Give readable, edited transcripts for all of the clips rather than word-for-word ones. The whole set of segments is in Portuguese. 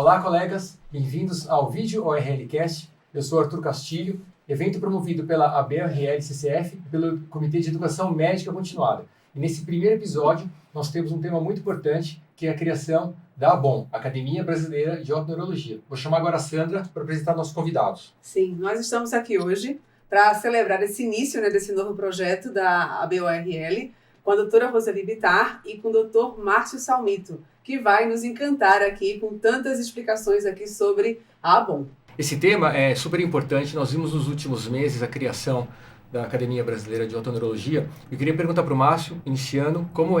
Olá, colegas, bem-vindos ao Vídeo ORLcast. Eu sou Arthur Castilho, evento promovido pela ABORL-CCF e pelo Comitê de Educação Médica Continuada. E nesse primeiro episódio, nós temos um tema muito importante, que é a criação da ABOM, Academia Brasileira de Otoneurologia. Vou chamar agora a Sandra para apresentar nossos convidados. Sim, nós estamos aqui hoje para celebrar esse início desse novo projeto da ABORL com a doutora Roseli Bittar e com o doutor Márcio Salmito, que vai nos encantar aqui com tantas explicações aqui sobre a ABOM. Esse tema é super importante. Nós vimos nos últimos meses a criação da Academia Brasileira de Otoneurologia. Eu queria perguntar para o Márcio, iniciando, como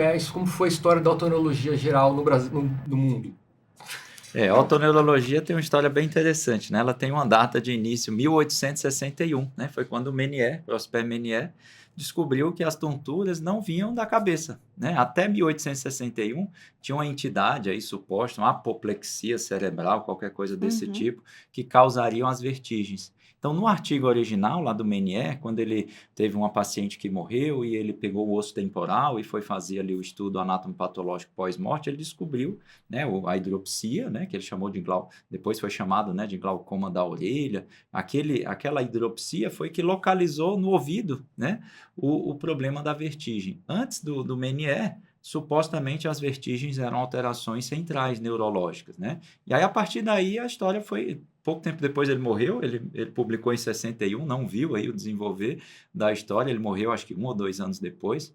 foi a história da otoneurologia geral no Brasil, no mundo? A otoneurologia tem uma história bem interessante, né? Ela tem uma data de início, 1861, né? Foi quando o Menier, Prosper Menier, descobriu que as tonturas não vinham da cabeça, né? Até 1861 tinha uma entidade aí suposta, uma apoplexia cerebral, qualquer coisa desse tipo, que causariam as vertigens. Então, no artigo original lá do Menier, quando ele teve uma paciente que morreu e ele pegou o osso temporal e foi fazer ali o estudo anatomopatológico pós-morte, ele descobriu, né, a hidropsia, né, que ele chamou de depois foi chamado, né, de glaucoma da orelha. Aquela hidropsia foi que localizou no ouvido, né, o problema da vertigem. Antes do Menier, supostamente as vertigens eram alterações centrais neurológicas, né? E aí, a partir daí, a história foi... Pouco tempo depois ele morreu, ele publicou em 61, não viu aí o desenvolver da história, ele morreu acho que 1 ou 2 anos depois,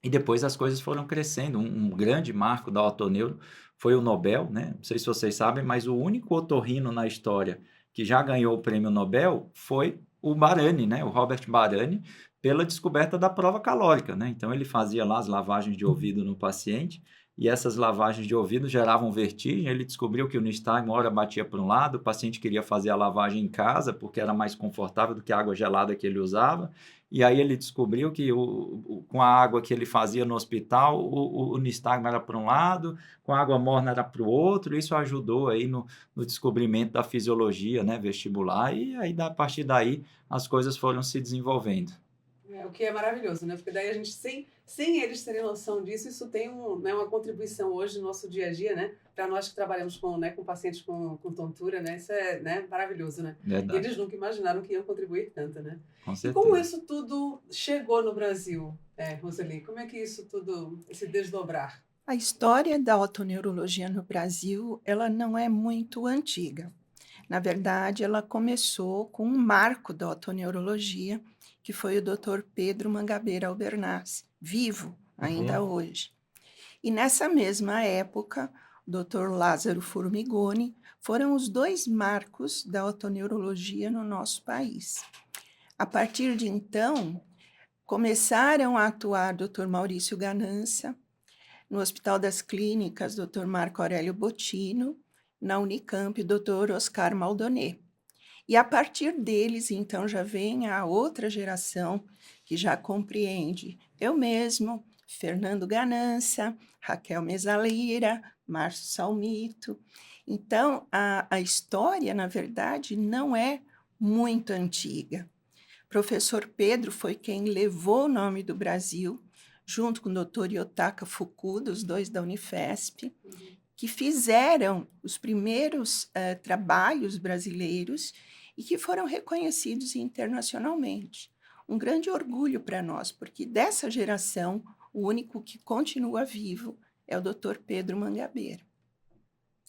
e depois as coisas foram crescendo. Um grande marco da otoneuro foi o Nobel, né? Não sei se vocês sabem, mas o único otorrino na história que já ganhou o prêmio Nobel foi o Barani, né? O Robert Barani, pela descoberta da prova calórica, né? Então ele fazia lá as lavagens de ouvido no paciente, e essas lavagens de ouvido geravam vertigem. Ele descobriu que o nistagmo uma hora batia para um lado, o paciente queria fazer a lavagem em casa porque era mais confortável do que a água gelada que ele usava, e aí ele descobriu que com a água que ele fazia no hospital, o nistagmo era para um lado, com a água morna era para o outro. Isso ajudou aí no descobrimento da fisiologia, né, vestibular, e aí a partir daí as coisas foram se desenvolvendo. O que é maravilhoso, né? Porque daí a gente, sem eles terem noção disso, isso tem uma contribuição hoje no nosso dia a dia, né? Para nós que trabalhamos com pacientes com tontura, né? Isso é, né, maravilhoso, né? Verdade. E eles nunca imaginaram que iam contribuir tanto, né? Com certeza. E como isso tudo chegou no Brasil, Roseli? Como é que isso tudo, esse desdobrar? A história da otoneurologia no Brasil, ela não é muito antiga. Na verdade, ela começou com um marco da otoneurologia, que foi o Dr. Pedro Mangabeira Albernaz, vivo ainda hoje. E nessa mesma época, o Dr. Lázaro Formigoni foram os 2 marcos da otoneurologia no nosso país. A partir de então, começaram a atuar Dr. Maurício Ganância, no Hospital das Clínicas, Dr. Marco Aurélio Bottino, na Unicamp, Dr. Oscar Maldonet. E a partir deles, então, já vem a outra geração que já compreende eu mesmo, Fernando Ganância, Raquel Mesalira, Márcio Salmito. Então, a história, na verdade, não é muito antiga. O professor Pedro foi quem levou o nome do Brasil, junto com o doutor Yotaka Fukuda, os 2 da Unifesp, que fizeram os primeiros trabalhos brasileiros e que foram reconhecidos internacionalmente. Um grande orgulho para nós, porque dessa geração, o único que continua vivo é o Dr. Pedro Mangabeira.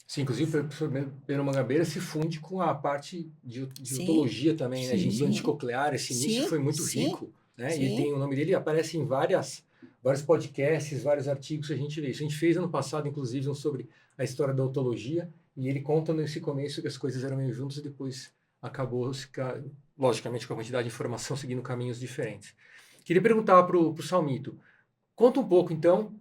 Sim, inclusive o professor Pedro Mangabeira se funde com a parte de otologia também, né? De implante coclear. Esse início foi muito rico, né? E tem o nome dele, aparece em vários podcasts, vários artigos que a gente vê. Isso a gente fez ano passado, inclusive, um sobre a história da otologia, e ele conta nesse começo que as coisas eram meio juntas e depois acabou, logicamente, com a quantidade de informação, seguindo caminhos diferentes. Queria perguntar para o Salmito, conta um pouco, então,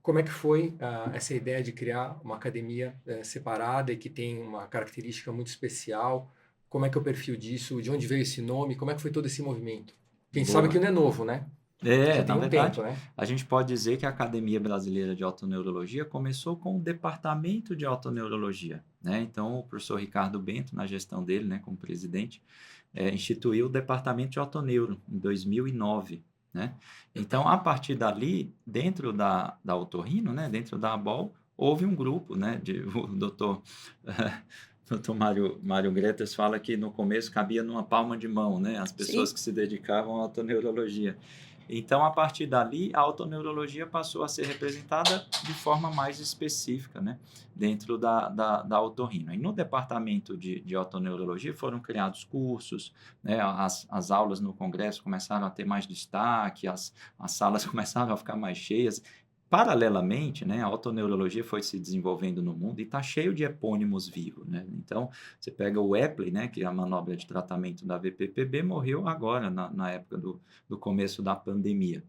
como é que foi essa ideia de criar uma academia separada e que tem uma característica muito especial. Como é que é o perfil disso? De onde veio esse nome? Como é que foi todo esse movimento? Quem sabe que não é novo, né? Na verdade, tempo, né? A gente pode dizer que a Academia Brasileira de Otoneurologia começou com o Departamento de Otoneurologia, né? Então, o professor Ricardo Bento, na gestão dele, né, como presidente, instituiu o Departamento de Otoneuro em 2009, né? Então, a partir dali, dentro da Otorrino, né, dentro da ABOL, houve um grupo, né, o doutor Mário Gretas fala que no começo cabia numa palma de mão, né, as pessoas que se dedicavam à otoneurologia. Então, a partir dali, a otoneurologia passou a ser representada de forma mais específica, né, dentro da otorrino. E no departamento de otoneurologia foram criados cursos, né, as aulas no congresso começaram a ter mais destaque, as salas começaram a ficar mais cheias. Paralelamente, né, a otoneurologia foi se desenvolvendo no mundo e está cheio de epônimos vivos, né? Então, você pega o Epley, né, que é a manobra de tratamento da VPPB, morreu agora, na época do começo da pandemia.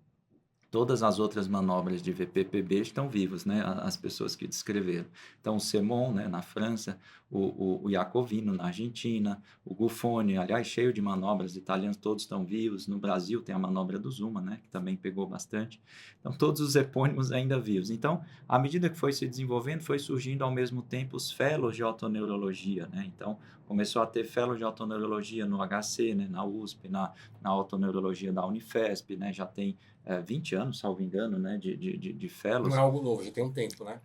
Todas as outras manobras de VPPB estão vivas, né? As pessoas que descreveram. Então, o Semon, né, na França, o Iacovino, na Argentina, o Buffoni, aliás, cheio de manobras, italianos todos estão vivos. No Brasil tem a manobra do Zuma, né, que também pegou bastante. Então, todos os epônimos ainda vivos. Então, à medida que foi se desenvolvendo, foi surgindo ao mesmo tempo os fellows de otoneurologia, né? Então, começou a ter fellows de otoneurologia no HC, né, na USP, na otoneurologia da Unifesp, né? Já tem 20 anos, salvo engano, né, de fellows. Não é algo novo, já tem um tempo, né?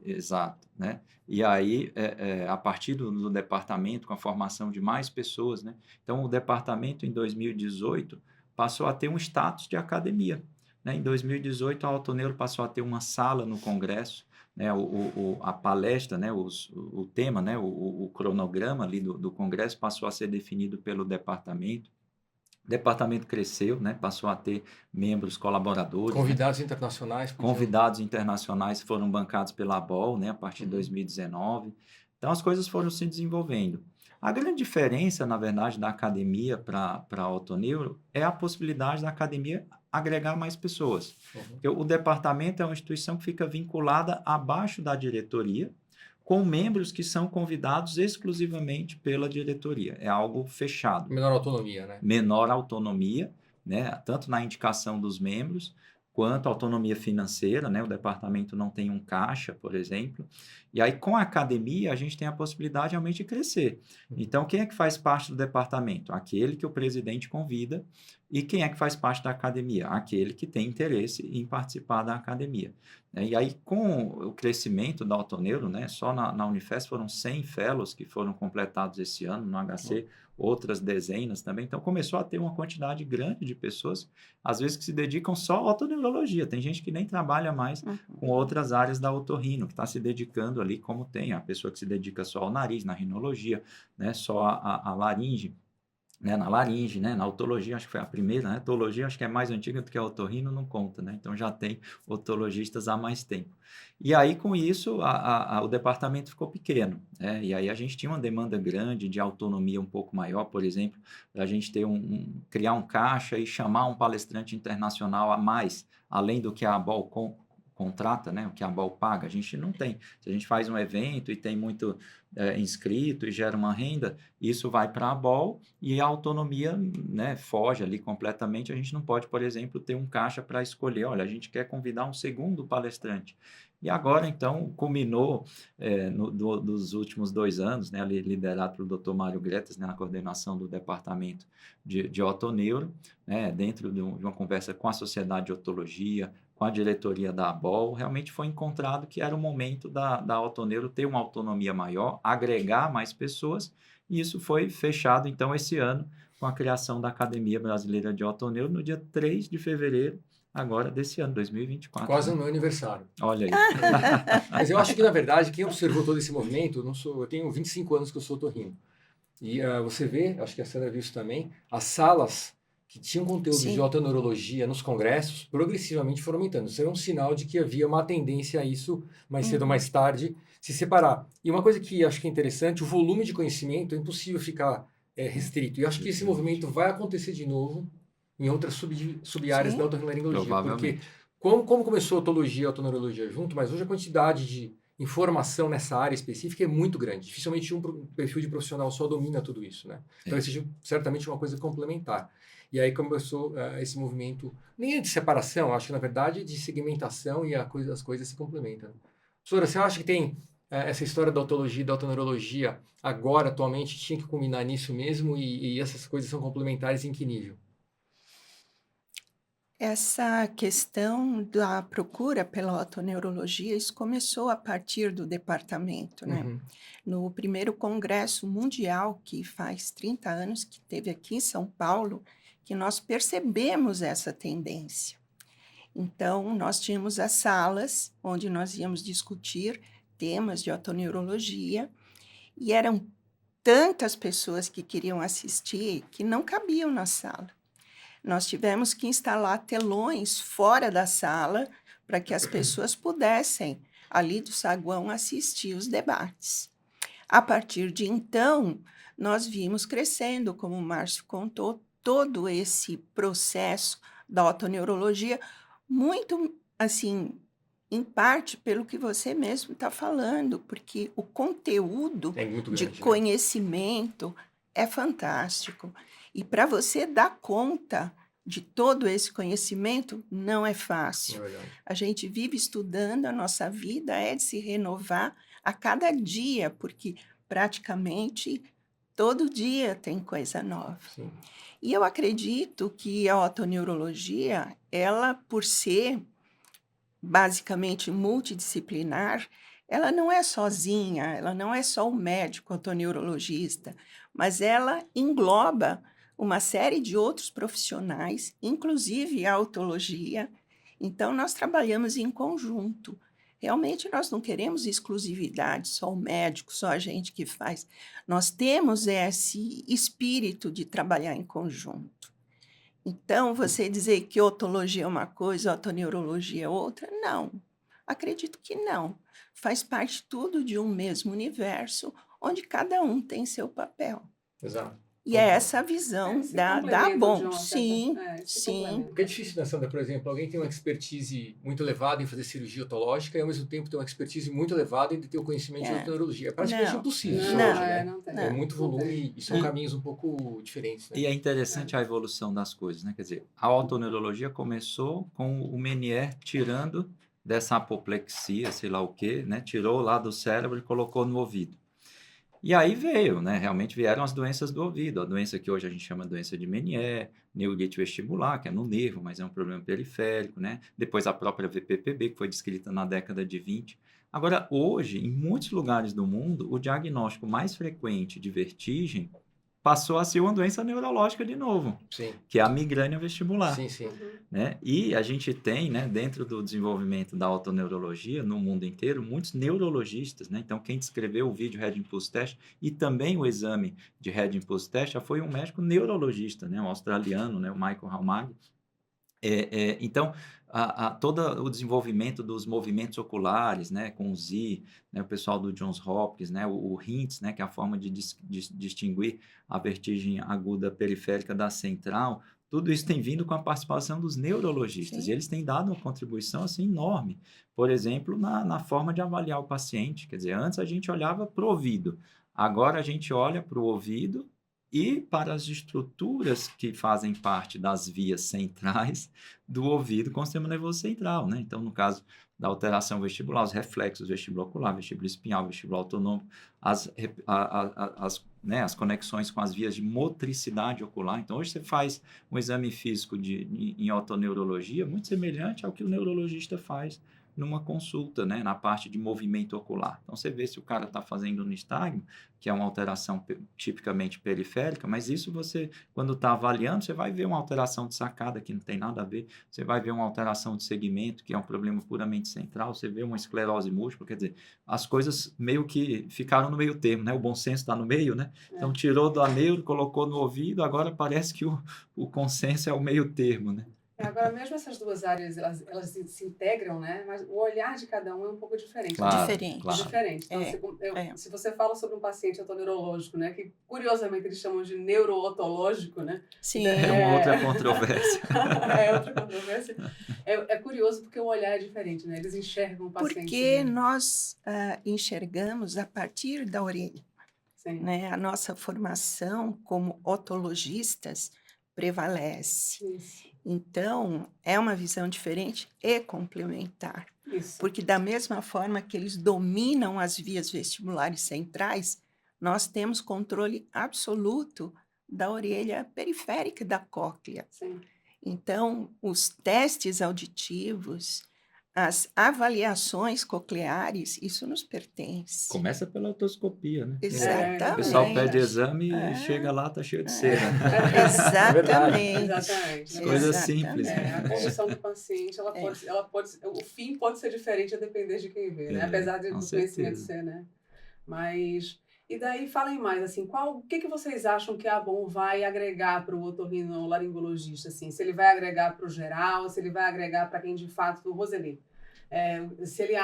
Exato, né? E aí, a partir do departamento, com a formação de mais pessoas, né? Então, o departamento, em 2018, passou a ter um status de academia, né? Em 2018, a Otoneuro passou a ter uma sala no congresso, né? A palestra, né? O tema, né? O cronograma ali do congresso passou a ser definido pelo departamento. O departamento cresceu, né? Passou a ter membros colaboradores. Convidados internacionais. Convidados internacionais foram bancados pela ABOL, né? A partir de 2019. Então, as coisas foram se desenvolvendo. A grande diferença, na verdade, da academia para a Otoneuro é a possibilidade da academia agregar mais pessoas. Porque o departamento é uma instituição que fica vinculada abaixo da diretoria, com membros que são convidados exclusivamente pela diretoria. É algo fechado. Menor autonomia, né? Menor autonomia, né? Tanto na indicação dos membros, quanto autonomia financeira, né? O departamento não tem um caixa, por exemplo. E aí, com a academia, a gente tem a possibilidade realmente de crescer. Então, quem é que faz parte do departamento? Aquele que o presidente convida. E quem é que faz parte da academia? Aquele que tem interesse em participar da academia. E aí, com o crescimento da Otoneuro, né, só na Unifesp foram 100 fellows que foram completados esse ano, no HC, outras dezenas também. Então, começou a ter uma quantidade grande de pessoas, às vezes, que se dedicam só à otoneurologia. Tem gente que nem trabalha mais com outras áreas da otorrino, que está se dedicando ali, como tem a pessoa que se dedica só ao nariz, na rinologia, né, só a laringe. Né, na laringe, né, na otologia, acho que foi a primeira, né, a otologia acho que é mais antiga do que a otorrino, não conta, né, então já tem otologistas há mais tempo. E aí, com isso, o departamento ficou pequeno, né, e aí a gente tinha uma demanda grande de autonomia um pouco maior, por exemplo, para a gente ter criar um caixa e chamar um palestrante internacional a mais, além do que a ABOL contrata, né, o que a ABOL paga, a gente não tem. Se a gente faz um evento e tem muito inscrito e gera uma renda, isso vai para a ABOL e a autonomia, né, foge ali completamente. A gente não pode, por exemplo, ter um caixa para escolher, olha, a gente quer convidar um segundo palestrante. E agora, então, culminou dos últimos 2 anos, né, liderado pelo Dr. Mário Gretas, né, na coordenação do departamento de otoneuro, né, dentro de uma conversa com a Sociedade de Otologia, com a diretoria da ABOL, realmente foi encontrado que era o momento da Otoneuro ter uma autonomia maior, agregar mais pessoas, e isso foi fechado, então, esse ano, com a criação da Academia Brasileira de Otoneuro, no dia 3 de fevereiro, agora desse ano, 2024. Quase no meu aniversário. Olha aí. Mas eu acho que, na verdade, quem observou todo esse movimento, eu tenho 25 anos que eu sou otorrino. E você vê, acho que a Sandra viu isso também, as salas que tinham conteúdo de otoneurologia nos congressos, progressivamente foram aumentando. Isso era um sinal de que havia uma tendência a isso, mais cedo ou mais tarde, se separar. E uma coisa que acho que é interessante, o volume de conhecimento é impossível ficar restrito. E acho que esse movimento vai acontecer de novo em outras sub-áreas da otorrinolaringologia. Porque como começou a otologia e a otoneurologia junto, mas hoje a quantidade de informação nessa área específica é muito grande. Dificilmente um perfil de profissional só domina tudo isso, né? Então, seja certamente uma coisa complementar. E aí começou esse movimento, nem de separação, acho que na verdade de segmentação e as coisas se complementam. Professora, você acha que tem essa história da otologia e da otoneurologia agora, atualmente, tinha que culminar nisso mesmo e essas coisas são complementares em que nível? Essa questão da procura pela otoneurologia, isso começou a partir do departamento, né? Uhum. No primeiro congresso mundial, que faz 30 anos, que teve aqui em São Paulo, que nós percebemos essa tendência. Então, nós tínhamos as salas onde nós íamos discutir temas de otoneurologia e eram tantas pessoas que queriam assistir que não cabiam na sala. Nós tivemos que instalar telões fora da sala para que as pessoas pudessem, ali do saguão, assistir os debates. A partir de então, nós vimos crescendo, como o Márcio contou, todo esse processo da otoneurologia, muito, assim, em parte pelo que você mesmo está falando, porque o conteúdo muito de grande, né? conhecimento é fantástico. E para você dar conta de todo esse conhecimento, não é fácil. É verdade. A gente vive estudando, a nossa vida é de se renovar a cada dia, porque praticamente todo dia tem coisa nova. Sim. E eu acredito que a otoneurologia, ela, por ser basicamente multidisciplinar, ela não é sozinha, ela não é só o médico otoneurologista, mas ela engloba uma série de outros profissionais, inclusive a otologia. Então, nós trabalhamos em conjunto. Realmente, nós não queremos exclusividade, só o médico, só a gente que faz. Nós temos esse espírito de trabalhar em conjunto. Então, você dizer que otologia é uma coisa, otoneurologia é outra, não. Acredito que não. Faz parte tudo de um mesmo universo, onde cada um tem seu papel. Exato. E é essa a visão da bom. Sim, sim. Porque é difícil, né, Sandra? Por exemplo, alguém tem uma expertise muito elevada em fazer cirurgia otológica e, ao mesmo tempo, tem uma expertise muito elevada em ter o conhecimento de otoneurologia. É praticamente impossível isso hoje, né? Não tem. É muito volume e são caminhos um pouco diferentes, né? E é interessante a evolução das coisas, né? Quer dizer, a otoneurologia começou com o Menier tirando dessa apoplexia, sei lá o quê, né? Tirou lá do cérebro e colocou no ouvido. E aí veio, né? Realmente vieram as doenças do ouvido. A doença que hoje a gente chama de doença de Menier, neurite vestibular, que é no nervo, mas é um problema periférico, né? Depois a própria VPPB, que foi descrita na década de 20. Agora, hoje, em muitos lugares do mundo, o diagnóstico mais frequente de vertigem passou a ser uma doença neurológica de novo, Sim. que é a migrânia vestibular. Sim, sim. Né? E a gente tem, né, dentro do desenvolvimento da otoneurologia no mundo inteiro, muitos neurologistas, né? Então, quem descreveu o vídeo Head Impulse Test e também o exame de Head Impulse Test já foi um médico neurologista, né? Um australiano, né? O Michael Halmagyi. Então, todo o desenvolvimento dos movimentos oculares, né, com o Z, né, o pessoal do Johns Hopkins, né, o HINTS, né, que é a forma de distinguir a vertigem aguda periférica da central, tudo isso tem vindo com a participação dos neurologistas. Sim. E eles têm dado uma contribuição assim, enorme. Por exemplo, na forma de avaliar o paciente. Quer dizer, antes a gente olhava para o ouvido, agora a gente olha para o ouvido e para as estruturas que fazem parte das vias centrais do ouvido com o sistema nervoso central, né? Então, no caso da alteração vestibular, os reflexos vestibulo-ocular, vestibulo espinhal, vestibulo autonômico, as conexões com as vias de motricidade ocular. Então, hoje você faz um exame físico em otoneurologia muito semelhante ao que o neurologista faz numa consulta, né, na parte de movimento ocular. Então, você vê se o cara está fazendo nistagmo, que é uma alteração tipicamente periférica, mas isso você, quando está avaliando, você vai ver uma alteração de sacada, que não tem nada a ver, você vai ver uma alteração de segmento, que é um problema puramente central, você vê uma esclerose múltipla, quer dizer, as coisas meio que ficaram no meio termo, né? O bom senso está no meio, né? Então, tirou da neuro, colocou no ouvido, agora parece que o consenso é o meio termo, né? Agora, mesmo essas duas áreas, elas se integram, né? Mas o olhar de cada um é um pouco diferente. Claro, Diferente. claro. Diferente. Então, se você fala sobre um paciente otoneurológico, né? Que, curiosamente, eles chamam de neurootológico, né? Sim. É uma outra controvérsia. É outra controvérsia. É curioso porque o olhar é diferente, né? Eles enxergam o paciente. Porque nós enxergamos a partir da orelha. Sim. Né? A nossa formação como otologistas prevalece. Isso. Então, é uma visão diferente e complementar. Isso. Porque da mesma forma que eles dominam as vias vestibulares centrais, nós temos controle absoluto da orelha periférica da cóclea. Sim. Então, os testes auditivos, as avaliações cocleares, isso nos pertence. Começa pela otoscopia, né? O pessoal pede Exatamente. exame e chega lá, tá cheio de cera. Exatamente. Exatamente. Coisa simples. A condição do paciente, o fim pode ser diferente a depender de quem vê, né? Apesar do conhecimento ser, né? Mas, e daí falem mais, assim, o que vocês acham que a ABOM vai agregar para o otorrinolaringologista, assim? Se ele vai agregar para o geral, se ele vai agregar para quem de fato, Roseli, se ele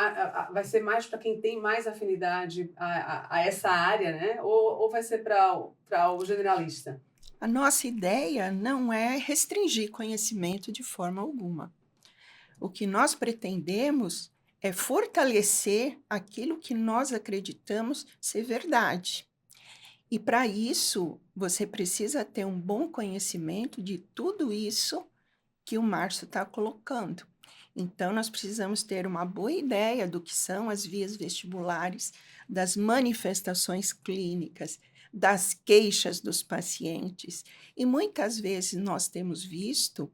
vai ser mais para quem tem mais afinidade a essa área, né? Ou vai ser para o generalista? A nossa ideia não é restringir conhecimento de forma alguma. O que nós pretendemos é fortalecer aquilo que nós acreditamos ser verdade. E para isso, você precisa ter um bom conhecimento de tudo isso que o Márcio está colocando. Então, nós precisamos ter uma boa ideia do que são as vias vestibulares, das manifestações clínicas, das queixas dos pacientes. E muitas vezes nós temos visto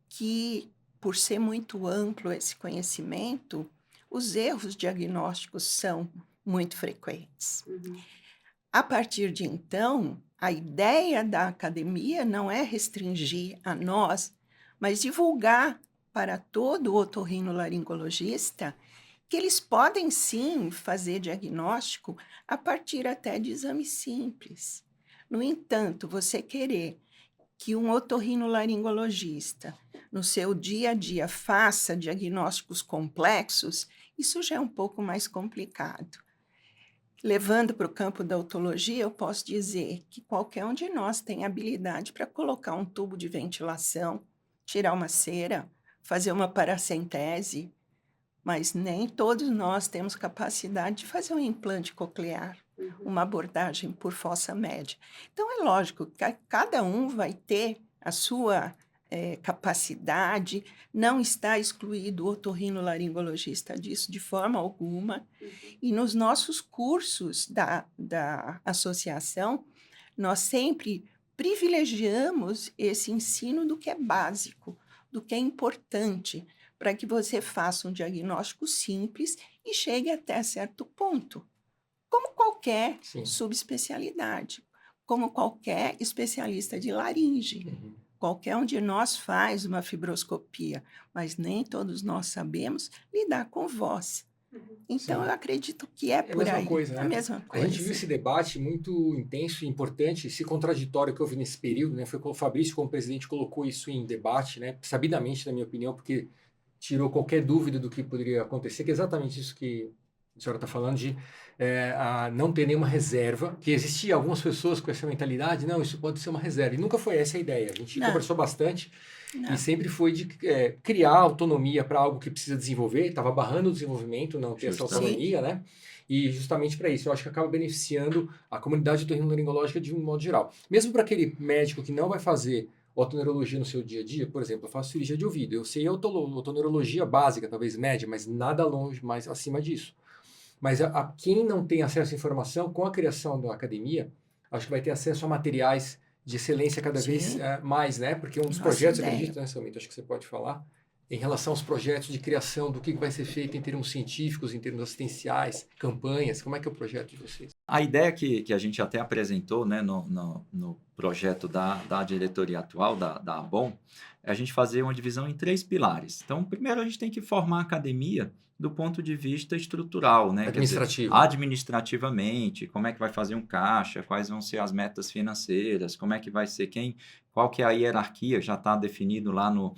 que, por ser muito amplo esse conhecimento, os erros diagnósticos são muito frequentes. A partir de então, a ideia da academia não é restringir a nós, mas divulgar para todo otorrinolaringologista que eles podem sim fazer diagnóstico a partir até de exames simples. No entanto, você querer que um otorrinolaringologista, no seu dia a dia, faça diagnósticos complexos, isso já é um pouco mais complicado. Levando para o campo da otologia, eu posso dizer que qualquer um de nós tem habilidade para colocar um tubo de ventilação, tirar uma cera, fazer uma paracentese, mas nem todos nós temos capacidade de fazer um implante coclear, uma abordagem por fossa média. Então, é lógico que cada um vai ter a sua capacidade, não está excluído o otorrinolaringologista disso de forma alguma. E nos nossos cursos da associação, nós sempre privilegiamos esse ensino do que é básico, do que é importante, para que você faça um diagnóstico simples e chegue até certo ponto, como qualquer subespecialidade, como qualquer especialista de laringe. Qualquer um de nós faz uma fibroscopia, mas nem todos nós sabemos lidar com voz. Então, eu acredito que é por aí. Coisa, né? A mesma coisa. A gente viu esse debate muito intenso e importante, esse contraditório que houve nesse período, né? Foi o Fabrício, como presidente, colocou isso em debate, né? Sabidamente, na minha opinião, porque tirou qualquer dúvida do que poderia acontecer, que é exatamente isso que a senhora está falando, de não ter nenhuma reserva, que existia algumas pessoas com essa mentalidade, não, isso pode ser uma reserva, e nunca foi essa a ideia. A gente conversou bastante e sempre foi de criar autonomia para algo que precisa desenvolver, estava barrando o desenvolvimento, não ter essa autonomia, né? E justamente para isso, eu acho que acaba beneficiando a comunidade otorrinolaringológica de um modo geral. Mesmo para aquele médico que não vai fazer otoneurologia no seu dia a dia, por exemplo, eu faço cirurgia de ouvido, eu sei otoneurologia básica, talvez média, mas nada longe, mais acima disso. Mas quem não tem acesso à informação, com a criação da academia, acho que vai ter acesso a materiais de excelência cada vez mais, né? Porque um dos projetos, eu acredito, né, Salmito, acho que você pode falar, em relação aos projetos de criação, do que vai ser feito em termos científicos, em termos assistenciais, campanhas, como é que é o projeto de vocês? A ideia que a gente até apresentou, né, no projeto da diretoria atual, da ABOM, é a gente fazer uma divisão em 3 pilares. Então, primeiro a gente tem que formar a academia do ponto de vista estrutural, né? Administrativo. Quer dizer, administrativamente, como é que vai fazer um caixa, quais vão ser as metas financeiras, como é que vai ser qual que é a hierarquia, já está definido lá no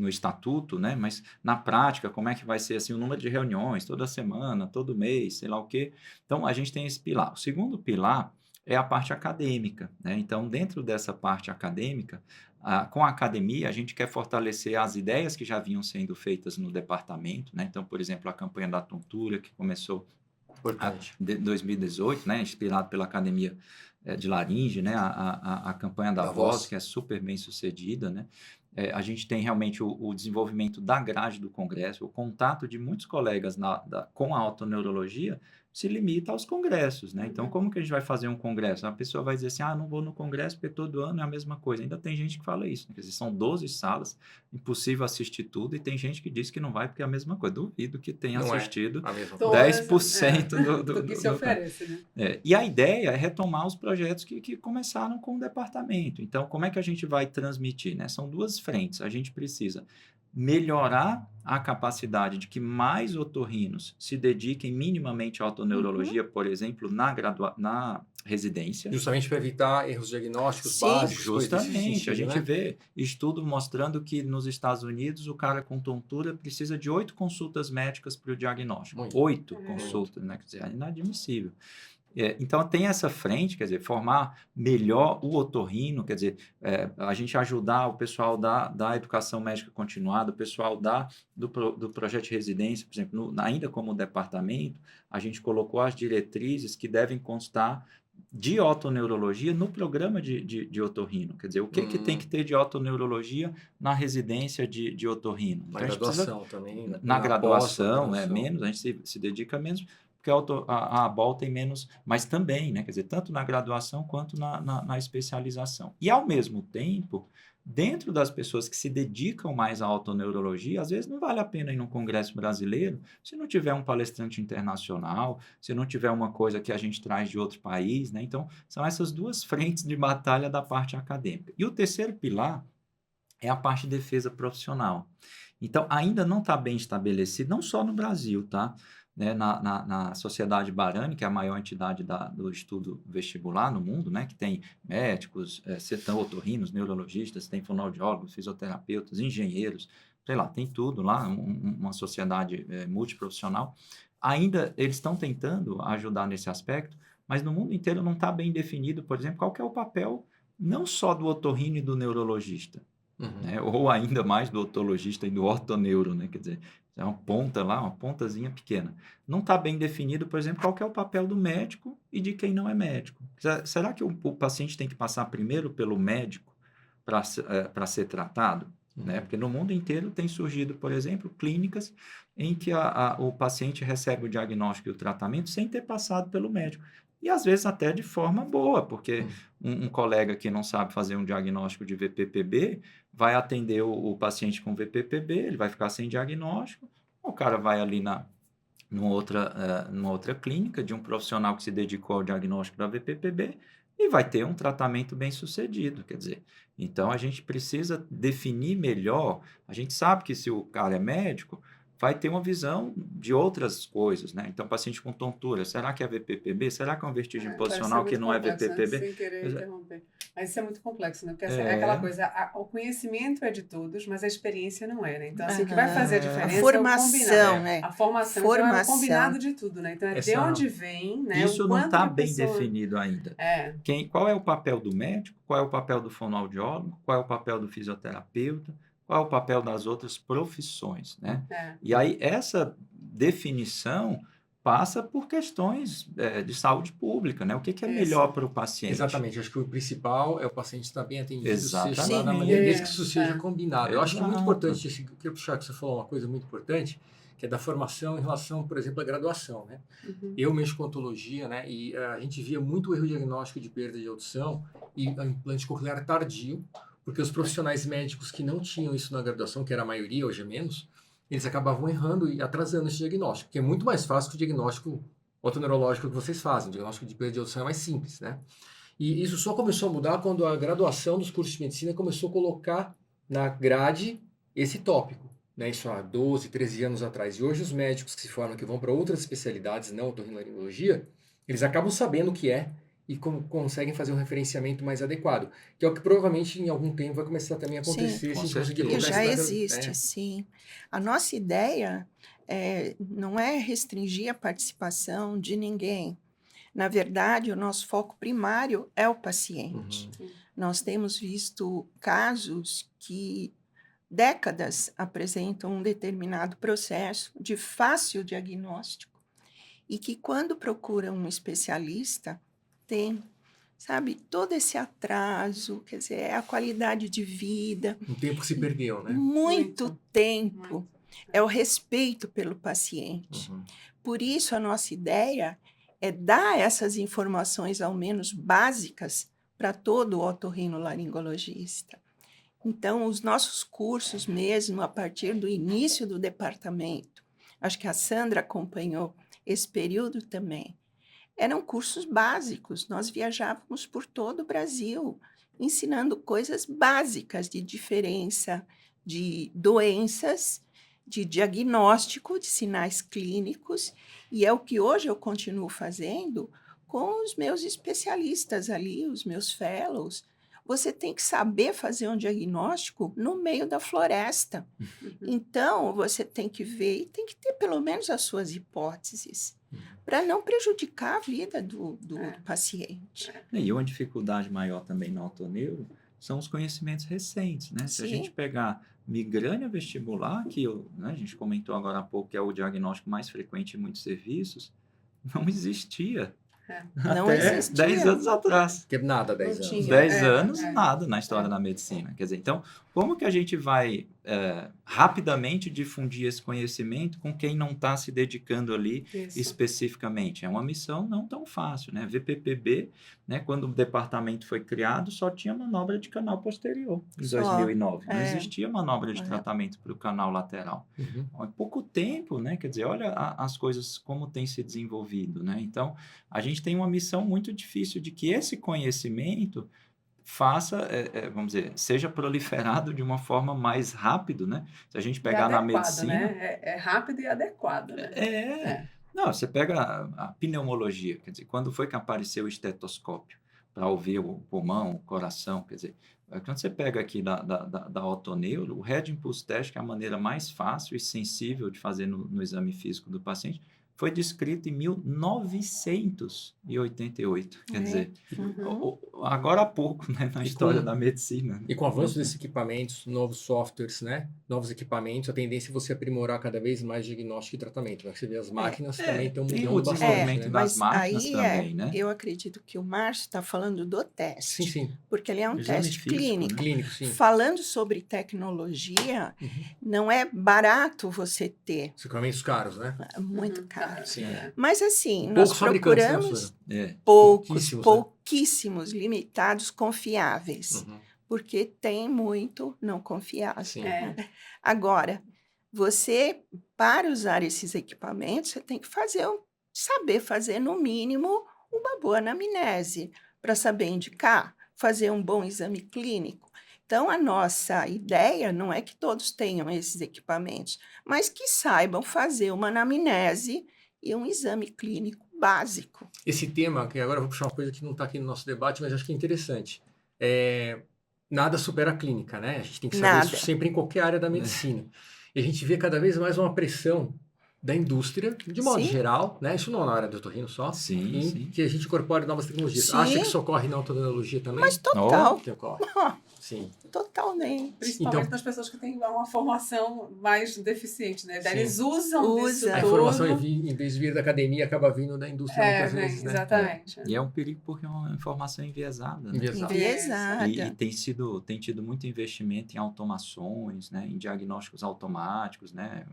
estatuto, né? Mas na prática, como é que vai ser assim, o número de reuniões, toda semana, todo mês, sei lá o quê. Então, a gente tem esse pilar. O segundo pilar é a parte acadêmica, né? Então, dentro dessa parte acadêmica, com a academia, a gente quer fortalecer as ideias que já vinham sendo feitas no departamento, né? Então, por exemplo, a campanha da tontura, que começou em 2018, né? Inspirado pela Academia de Laringe, né? A campanha da voz, que é super bem sucedida, né? A gente tem realmente o desenvolvimento da grade do congresso, o contato de muitos colegas com a otoneurologia, se limita aos congressos, né? Então, como que a gente vai fazer um congresso? A pessoa vai dizer assim, não vou no congresso porque todo ano é a mesma coisa. Ainda tem gente que fala isso, né? Quer dizer, são 12 salas, impossível assistir tudo, e tem gente que diz que não vai porque é a mesma coisa. Duvido que tenha assistido 10% do que se oferece, né? E a ideia é retomar os projetos que começaram com o departamento. Então, como é que a gente vai transmitir, né? São duas frentes. A gente precisa melhorar a capacidade de que mais otorrinos se dediquem minimamente à otoneurologia, por exemplo, na residência. Justamente para evitar erros diagnósticos básicos. Justamente. Sentido, a gente vê estudo mostrando que nos Estados Unidos o cara com tontura precisa de 8 consultas médicas para o diagnóstico. 8 consultas, né? Quer dizer, é inadmissível. Então, tem essa frente, quer dizer, formar melhor o otorrino, quer dizer, a gente ajudar o pessoal da educação médica continuada, o pessoal do projeto de residência, por exemplo, ainda como departamento, a gente colocou as diretrizes que devem constar de otoneurologia no programa de otorrino. Quer dizer, o que tem que ter de otoneurologia na residência de otorrino. Na graduação também. Na graduação, menos, a gente se dedica menos, porque a ABOL tem menos, mas também, né? Quer dizer, tanto na graduação quanto na especialização. E, ao mesmo tempo, dentro das pessoas que se dedicam mais à otoneurologia, às vezes não vale a pena ir num congresso brasileiro se não tiver um palestrante internacional, se não tiver uma coisa que a gente traz de outro país, né? Então, são essas duas frentes de batalha da parte acadêmica. E o terceiro pilar é a parte de defesa profissional. Então, ainda não está bem estabelecido, não só no Brasil, tá? Né, na Sociedade Barani, que é a maior entidade do estudo vestibular no mundo, né, que tem médicos, otorrinos, neurologistas, tem fonoaudiólogos, fisioterapeutas, engenheiros, sei lá, tem tudo lá, uma sociedade multiprofissional. Ainda eles estão tentando ajudar nesse aspecto, mas no mundo inteiro não está bem definido, por exemplo, qual que é o papel não só do otorrino e do neurologista, né, ou ainda mais do otologista e do ortoneuro, né, quer dizer, é uma ponta lá, uma pontazinha pequena. Não está bem definido, por exemplo, qual que é o papel do médico e de quem não é médico. Será que o paciente tem que passar primeiro pelo médico para ser tratado? Né? Porque no mundo inteiro tem surgido, por exemplo, clínicas em que o paciente recebe o diagnóstico e o tratamento sem ter passado pelo médico. E, às vezes, até de forma boa, porque um colega que não sabe fazer um diagnóstico de VPPB vai atender o paciente com VPPB, ele vai ficar sem diagnóstico, o cara vai ali numa outra clínica de um profissional que se dedicou ao diagnóstico da VPPB e vai ter um tratamento bem sucedido, quer dizer. Então, a gente precisa definir melhor, a gente sabe que se o cara é médico, vai ter uma visão de outras coisas, né? Então, paciente com tontura, será que é VPPB? Será que é uma vertigem posicional que não é VPPB? Né? Sem querer interromper. Mas isso é muito complexo, né? Porque é aquela coisa, o conhecimento é de todos, mas a experiência não é, né? Então, assim, o que vai fazer a diferença é o combinado. A formação então, é o combinado de tudo, né? Então, de onde vem, né? Isso não está bem definido ainda. Qual é o papel do médico? Qual é o papel do fonoaudiólogo? Qual é o papel do fisioterapeuta? Qual é o papel das outras profissões, né? E aí, essa definição passa por questões de saúde pública, né? O que é melhor para o paciente? Exatamente. Acho que o principal é o paciente estar bem atendido, Exatamente. seja na maneira desde que isso seja combinado. Eu acho que é muito importante, eu queria puxar que você falou uma coisa muito importante, que é da formação em relação, por exemplo, à graduação, né? Eu mexo com odontologia, né? E a gente via muito erro diagnóstico de perda de audição e implante coclear tardio, porque os profissionais médicos que não tinham isso na graduação, que era a maioria, hoje é menos, eles acabavam errando e atrasando esse diagnóstico, que é muito mais fácil que o diagnóstico otoneurológico que vocês fazem. O diagnóstico de perda de audição é mais simples, né? E isso só começou a mudar quando a graduação dos cursos de medicina começou a colocar na grade esse tópico, né? Isso há 12, 13 anos atrás. E hoje os médicos que se formam, que vão para outras especialidades, não otorrinolaringologia, eles acabam sabendo o que é e conseguem fazer um referenciamento mais adequado, que é o que provavelmente em algum tempo vai começar também a acontecer. Que já existe, sim. A nossa ideia não é restringir a participação de ninguém. Na verdade, o nosso foco primário é o paciente. Nós temos visto casos que décadas apresentam um determinado processo de fácil diagnóstico e que, quando procuram um especialista, tem, sabe, todo esse atraso, quer dizer, é a qualidade de vida. Um tempo que se perdeu, né? Muito tempo. É o respeito pelo paciente. por isso a nossa ideia é dar essas informações, ao menos básicas, para todo otorrinolaringologista. Então, os nossos cursos mesmo, a partir do início do departamento, acho que a Sandra acompanhou esse período também, eram cursos básicos. Nós viajávamos por todo o Brasil, ensinando coisas básicas de diferença de doenças, de diagnóstico de sinais clínicos, e é o que hoje eu continuo fazendo com os meus especialistas ali, os meus fellows. Você tem que saber fazer um diagnóstico no meio da floresta. Então, você tem que ver e tem que ter pelo menos as suas hipóteses, para não prejudicar a vida do paciente. E uma dificuldade maior também no autoneuro são os conhecimentos recentes, né? Se a gente pegar migrânia vestibular, que a gente comentou agora há pouco, que é o diagnóstico mais frequente em muitos serviços, não existia. Não Até existia. 10 anos atrás. Que nada, 10 anos. 10 anos, nada na história da medicina. Quer dizer, então, como que a gente vai rapidamente difundir esse conhecimento com quem não está se dedicando ali especificamente? É uma missão não tão fácil, né? VPPB, né, quando o departamento foi criado, só tinha manobra de canal posterior em 2009. Não existia manobra de tratamento para o canal lateral. Há pouco tempo, né? Quer dizer, olha as coisas como tem se desenvolvido, né? Então, a gente tem uma missão muito difícil de que esse conhecimento vamos dizer, seja proliferado de uma forma mais rápido, né? Se a gente pegar na medicina... Né? É rápido e adequado, né? Não, você pega a pneumologia, quer dizer, quando foi que apareceu o estetoscópio para ouvir o pulmão, o coração, quer dizer, quando você pega aqui da otoneuro, o Red Impulse Test, que é a maneira mais fácil e sensível de fazer no exame físico do paciente, foi descrito em 1988, quer dizer, agora há pouco, né, na história da medicina. Né? E com o avanço desses equipamentos, novos softwares, né, novos equipamentos, a tendência é você aprimorar cada vez mais diagnóstico e tratamento. Né? Você vê as máquinas também estão mudando o desenvolvimento bastante. das máquinas também, né? Eu acredito que o Márcio está falando do teste. Sim. Porque ele é um teste físico, clínico. Né? Clínico, sim. Falando sobre tecnologia, não é barato você ter. Os equipamentos caros, né? Muito caro. Sim. Mas assim, nós procuramos pouquíssimos, limitados, confiáveis. Porque tem muito não confiável. Agora, você, para usar esses equipamentos, você tem que saber fazer, no mínimo, uma boa anamnese, para saber indicar, fazer um bom exame clínico. Então, a nossa ideia não é que todos tenham esses equipamentos, mas que saibam fazer uma anamnese e um exame clínico básico. Esse tema, que agora eu vou puxar uma coisa que não está aqui no nosso debate, mas acho que é interessante. Nada supera a clínica, né? A gente tem que saber isso sempre em qualquer área da medicina. E a gente vê cada vez mais uma pressão da indústria, de modo geral, né? Isso não é na área do otorrino só, que a gente incorpore novas tecnologias. Acha que isso ocorre na otorrinologia também? Mas total. Sim. Totalmente. Principalmente nas pessoas que têm uma formação mais deficiente, né? Daí eles usam isso a informação, em vez de vir da academia, acaba vindo da indústria muitas vezes, né? Exatamente. E é um perigo porque é uma informação enviesada. Né? Enviesada. E tem tido muito investimento em automações, né? Em diagnósticos automáticos, né?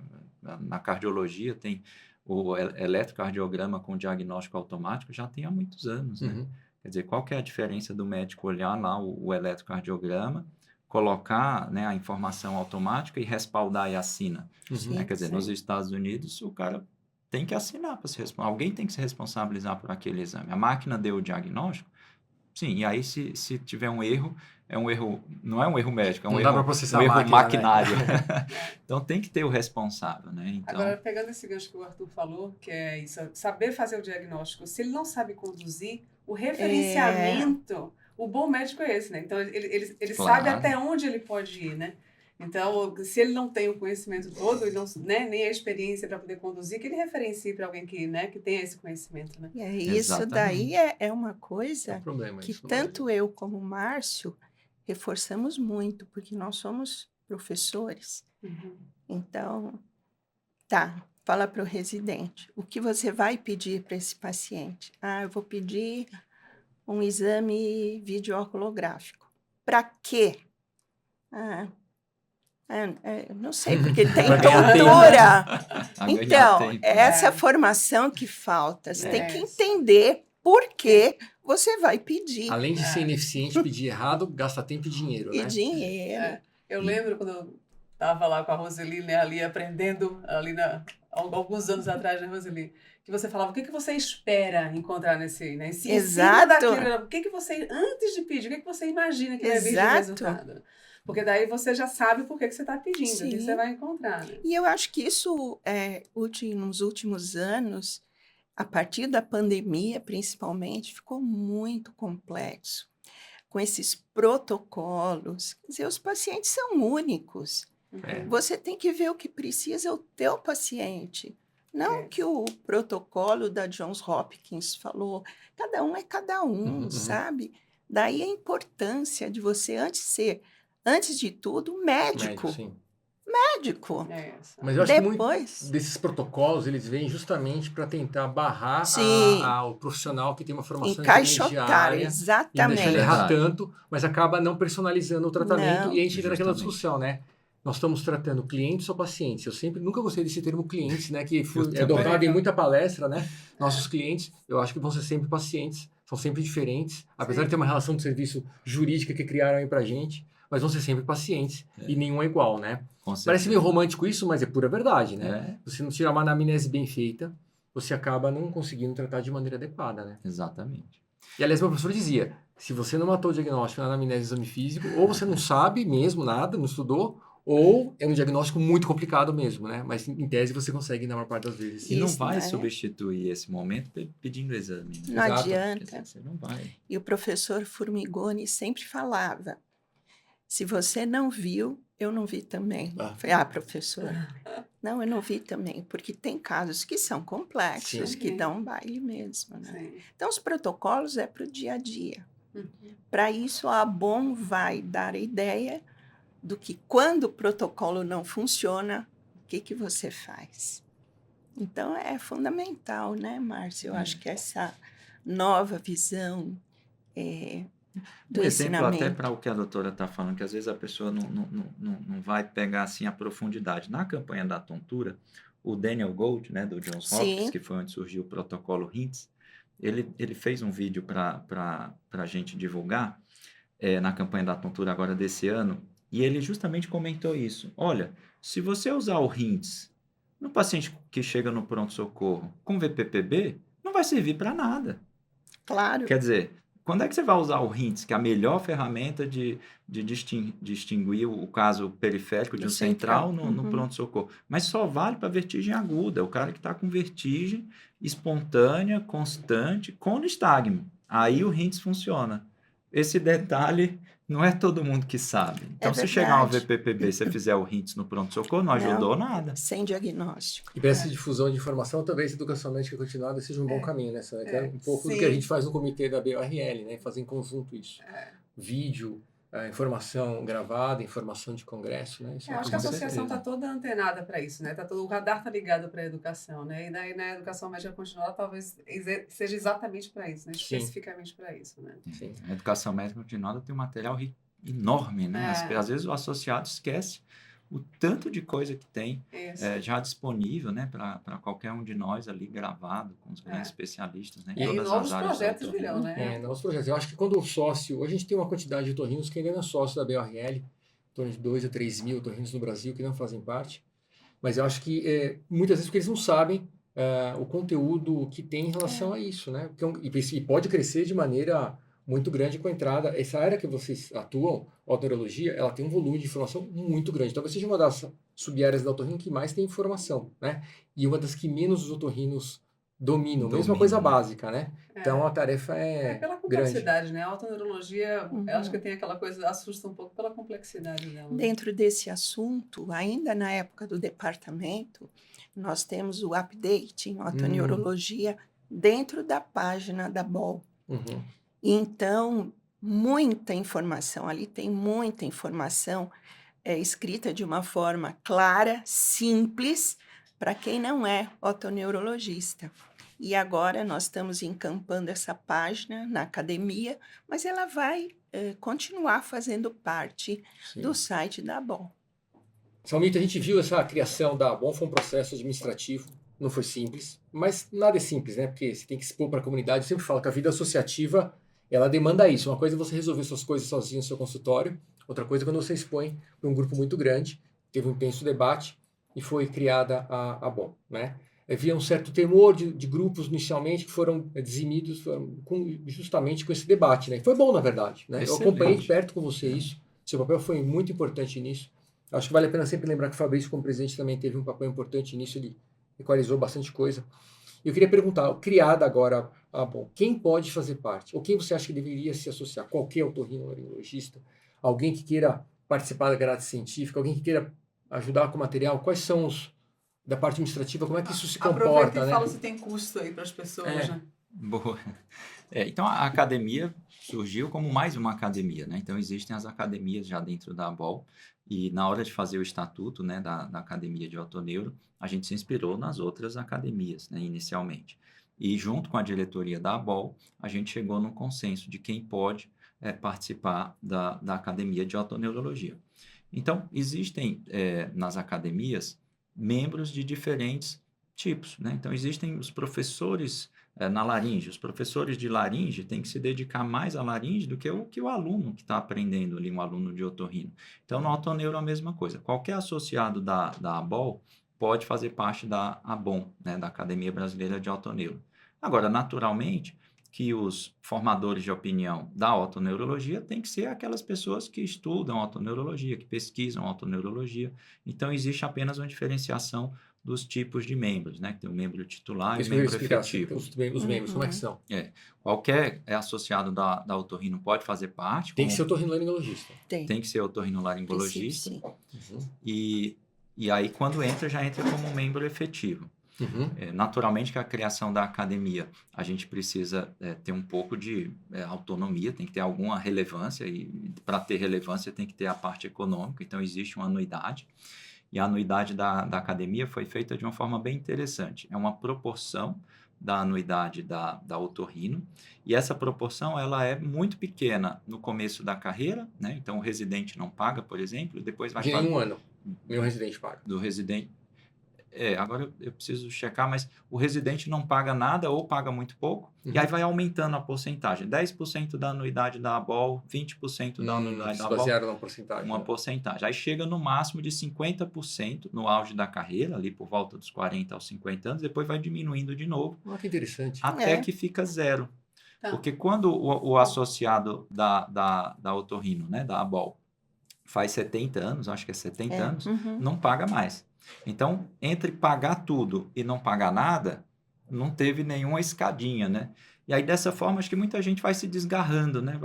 Na cardiologia tem o eletrocardiograma com diagnóstico automático, já tem há muitos anos, né? Quer dizer, qual que é a diferença do médico olhar lá o eletrocardiograma, colocar, né, a informação automática e respaldar e assina? Quer dizer, nos Estados Unidos, o cara tem que assinar para se responsabilizar. Alguém tem que se responsabilizar por aquele exame. A máquina deu o diagnóstico, sim, e aí se tiver um erro, não é um erro médico, é um erro maquinário. Né? Então tem que ter o responsável, né? Então... Agora, pegando esse gancho que o Arthur falou, que é isso, saber fazer o diagnóstico, se ele não sabe conduzir, o referenciamento, o bom médico é esse, né? Então ele sabe até onde ele pode ir, né? Então, se ele não tem o conhecimento todo, não, né, nem a experiência para poder conduzir, que ele referencie para alguém que tenha esse conhecimento, né? E isso daí é uma coisa que tanto eu como o Márcio reforçamos muito, porque nós somos professores. Então, fala para o residente, o que você vai pedir para esse paciente? Eu vou pedir um exame videooncolográfico. Para quê? Não sei, porque tem Pra ganhar tempo. tontura. A ganhar Então, tempo. essa formação que falta. Você tem que É. entender por que você vai pedir. Além de ser ineficiente, pedir errado, gasta tempo e dinheiro, E né? dinheiro. Eu lembro quando eu estava lá com a Roseli, né, ali aprendendo, alguns anos atrás, né, Roseli, que você falava, o que você espera encontrar nesse, né? Se em cima Exato. daquilo, o que você, antes de pedir, o que você imagina que vai vir de Exato. resultado? Porque daí você já sabe por que você está pedindo, o que Sim. você vai encontrar, né? E eu acho que isso, nos últimos anos, a partir da pandemia, principalmente, ficou muito complexo. Com esses protocolos, quer dizer, os pacientes são únicos. Você tem que ver o que precisa o teu paciente. Não que o protocolo da Johns Hopkins falou. Cada um é cada um, sabe? Daí a importância de você antes de tudo, médico. Sim. Médico. Mas eu acho que Depois, muito desses protocolos, eles vêm justamente para tentar barrar sim, o profissional que tem uma formação encaixotar, intermediária. E não exatamente. deixar ele errar Verdade. tanto, mas acaba não personalizando o tratamento. Não. E a gente entra naquela Justamente. discussão, né? Nós estamos tratando clientes ou pacientes. Eu nunca gostei desse termo clientes, né? Que Eu é também. adotado em muita palestra, né? Nossos clientes, eu acho que vão ser sempre pacientes, são sempre diferentes. Apesar de ter uma relação de serviço jurídica que criaram aí pra gente, mas vão ser sempre pacientes. E nenhum é igual, né? Com Parece certeza. meio romântico isso, mas é pura verdade, né? É, Se não tirar uma anamnese bem feita, você acaba não conseguindo tratar de maneira adequada, né? exatamente. E aliás, meu professor dizia, se você não matou o diagnóstico na anamnese e exame físico, ou você não sabe mesmo nada, não estudou, ou é um diagnóstico muito complicado mesmo, né? Mas em tese você consegue na maior parte das vezes. E não Isso, vai né? substituir esse momento pedindo exame. Né? Não Exato. adianta. Você não vai. E o professor Formigoni sempre falava, se você não viu, eu não vi também. Ah. Falei, professor, não, eu não vi também, porque tem casos que são complexos, Sim. que dão baile mesmo, né? Sim. Então, os protocolos é para o dia a dia. Para isso, a ABOM vai dar a ideia do que quando o protocolo não funciona, o que você faz. Então, é fundamental, né, Márcia? Eu acho que essa nova visão do Um exemplo ensinamento. até para o que a doutora está falando, que às vezes a pessoa não vai pegar assim a profundidade. Na campanha da tontura, o Daniel Gold, né, do Johns Hopkins, Sim. que foi onde surgiu o protocolo HINTS, ele fez um vídeo para a gente divulgar na campanha da tontura agora desse ano, e ele justamente comentou isso. Olha, se você usar o HINTS no paciente que chega no pronto-socorro com VPPB, não vai servir para nada. Claro. Quer dizer, quando é que você vai usar o HINTS, que é a melhor ferramenta de distinguir o caso periférico de um central no pronto-socorro? Mas só vale para vertigem aguda, o cara que está com vertigem espontânea, constante, com nistagmo. Aí o HINTS funciona. Esse detalhe não é todo mundo que sabe. Então, se chegar um VPPB e você fizer o HINTS no pronto-socorro, não ajudou nada. Sem diagnóstico. E para essa difusão de informação, talvez a educação médica continuada seja um bom caminho, né? Que é um pouco do que a gente faz no comitê da BORL, né? Fazer em conjunto isso. Vídeo, informação gravada, informação de congresso, né? Isso acho que a associação está toda antenada para isso, né? O radar está ligado para a educação, né? E daí na educação médica continuada talvez seja exatamente para isso, né? Especificamente para isso, né? Sim. A educação médica continuada tem um material enorme, né? Às vezes o associado esquece o tanto de coisa que tem já disponível, né, para qualquer um de nós ali gravado com os grandes especialistas, né? E todas novos as áreas projetos virão, né? Novos projetos. Eu acho que quando o sócio, hoje a gente tem uma quantidade de otorrinos que ainda não é sócio da BORL, em torno de 2 a 3 mil otorrinos no Brasil que não fazem parte, mas eu acho que muitas vezes porque eles não sabem o conteúdo que tem em relação a isso, né? E pode crescer de maneira muito grande com a entrada. Essa área que vocês atuam, otorologia, ela tem um volume de informação muito grande. Talvez seja uma das sub-áreas da otorrino que mais tem informação, né? E uma das que menos os otorrinos dominam, mesmo a coisa básica, né? Então a tarefa pela complexidade, né? A otoneurologia, eu acho que tem aquela coisa, assusta um pouco pela complexidade dela. Né? Dentro desse assunto, ainda na época do departamento, nós temos o update em otoneurologia dentro da página da BOL. Então, muita informação, ali tem muita informação escrita de uma forma clara, simples, para quem não é otoneurologista. E agora nós estamos encampando essa página na academia, mas ela vai continuar fazendo parte do site da BOL. Salmito, a gente viu essa criação da ABOM, foi um processo administrativo, não foi simples, mas nada é simples, né? Porque você tem que expor para a comunidade. Eu sempre falo que a vida associativa, ela demanda isso. Uma coisa é você resolver suas coisas sozinho no seu consultório, outra coisa é quando você expõe para um grupo muito grande, teve um intenso debate e foi criada a ABOM, né? Havia um certo temor de grupos inicialmente que foram dizimidos justamente com esse debate, né? Foi bom, na verdade, né? Eu acompanhei de perto com você isso, seu papel foi muito importante nisso. Acho que vale a pena sempre lembrar que o Fabrício, como presidente, também teve um papel importante nisso, ele equalizou bastante coisa. Eu queria perguntar, criada agora a ABOM, quem pode fazer parte? Ou quem você acha que deveria se associar? Qualquer otorrinolaringologista? Alguém que queira participar da grade científica? Alguém que queira ajudar com material? Quais são os da parte administrativa? Como é que isso se comporta? Aproveita e né? fala se tem custo aí para as pessoas, né? Boa. Então, a academia surgiu como mais uma academia, né? Então, existem as academias já dentro da ABOL, e na hora de fazer o estatuto, né, da Academia de Otoneuro, a gente se inspirou nas outras academias, né, inicialmente. E junto com a diretoria da ABOL, a gente chegou no consenso de quem pode participar da Academia de Otoneurologia. Então, existem nas academias membros de diferentes tipos, né? Então, existem os professores na laringe. Os professores de laringe têm que se dedicar mais à laringe do que o aluno que está aprendendo ali, um aluno de otorrino. Então, no otoneuro, a mesma coisa. Qualquer associado da ABOL pode fazer parte da ABOM, né, da Academia Brasileira de Otoneuro. Agora, naturalmente, que os formadores de opinião da otoneurologia têm que ser aquelas pessoas que estudam otoneurologia, que pesquisam otoneurologia. Então, existe apenas uma diferenciação dos tipos de membros, né? Tem o membro titular e o membro efetivo. Os membros, como é que são? Qualquer associado da otorrino pode fazer parte. Tem que ser otorrinolaringologista. Tem que ser otorrinolaringologista. Sim. E aí, quando entra, já entra como membro efetivo. Naturalmente que a criação da academia, a gente precisa ter um pouco de autonomia, tem que ter alguma relevância, e para ter relevância tem que ter a parte econômica, então existe uma anuidade. E a anuidade da academia foi feita de uma forma bem interessante. É uma proporção da anuidade da otorrino, e essa proporção ela é muito pequena no começo da carreira, né? Então o residente não paga, por exemplo, e depois vai pagar. Um ano, meu residente paga. Do residente. Agora eu preciso checar, mas o residente não paga nada ou paga muito pouco, e aí vai aumentando a porcentagem. 10% da anuidade da ABOL, 20% da anuidade da ABOL. Basearam na porcentagem. Uma porcentagem. Aí chega no máximo de 50% no auge da carreira, ali por volta dos 40 aos 50 anos, depois vai diminuindo de novo. Que interessante. Até que fica zero. Tá. Porque quando o associado da otorrino, né, da ABOL, faz 70 anos, acho que é 70 anos, não paga mais. Então, entre pagar tudo e não pagar nada, não teve nenhuma escadinha, né? E aí, dessa forma, acho que muita gente vai se desgarrando, né?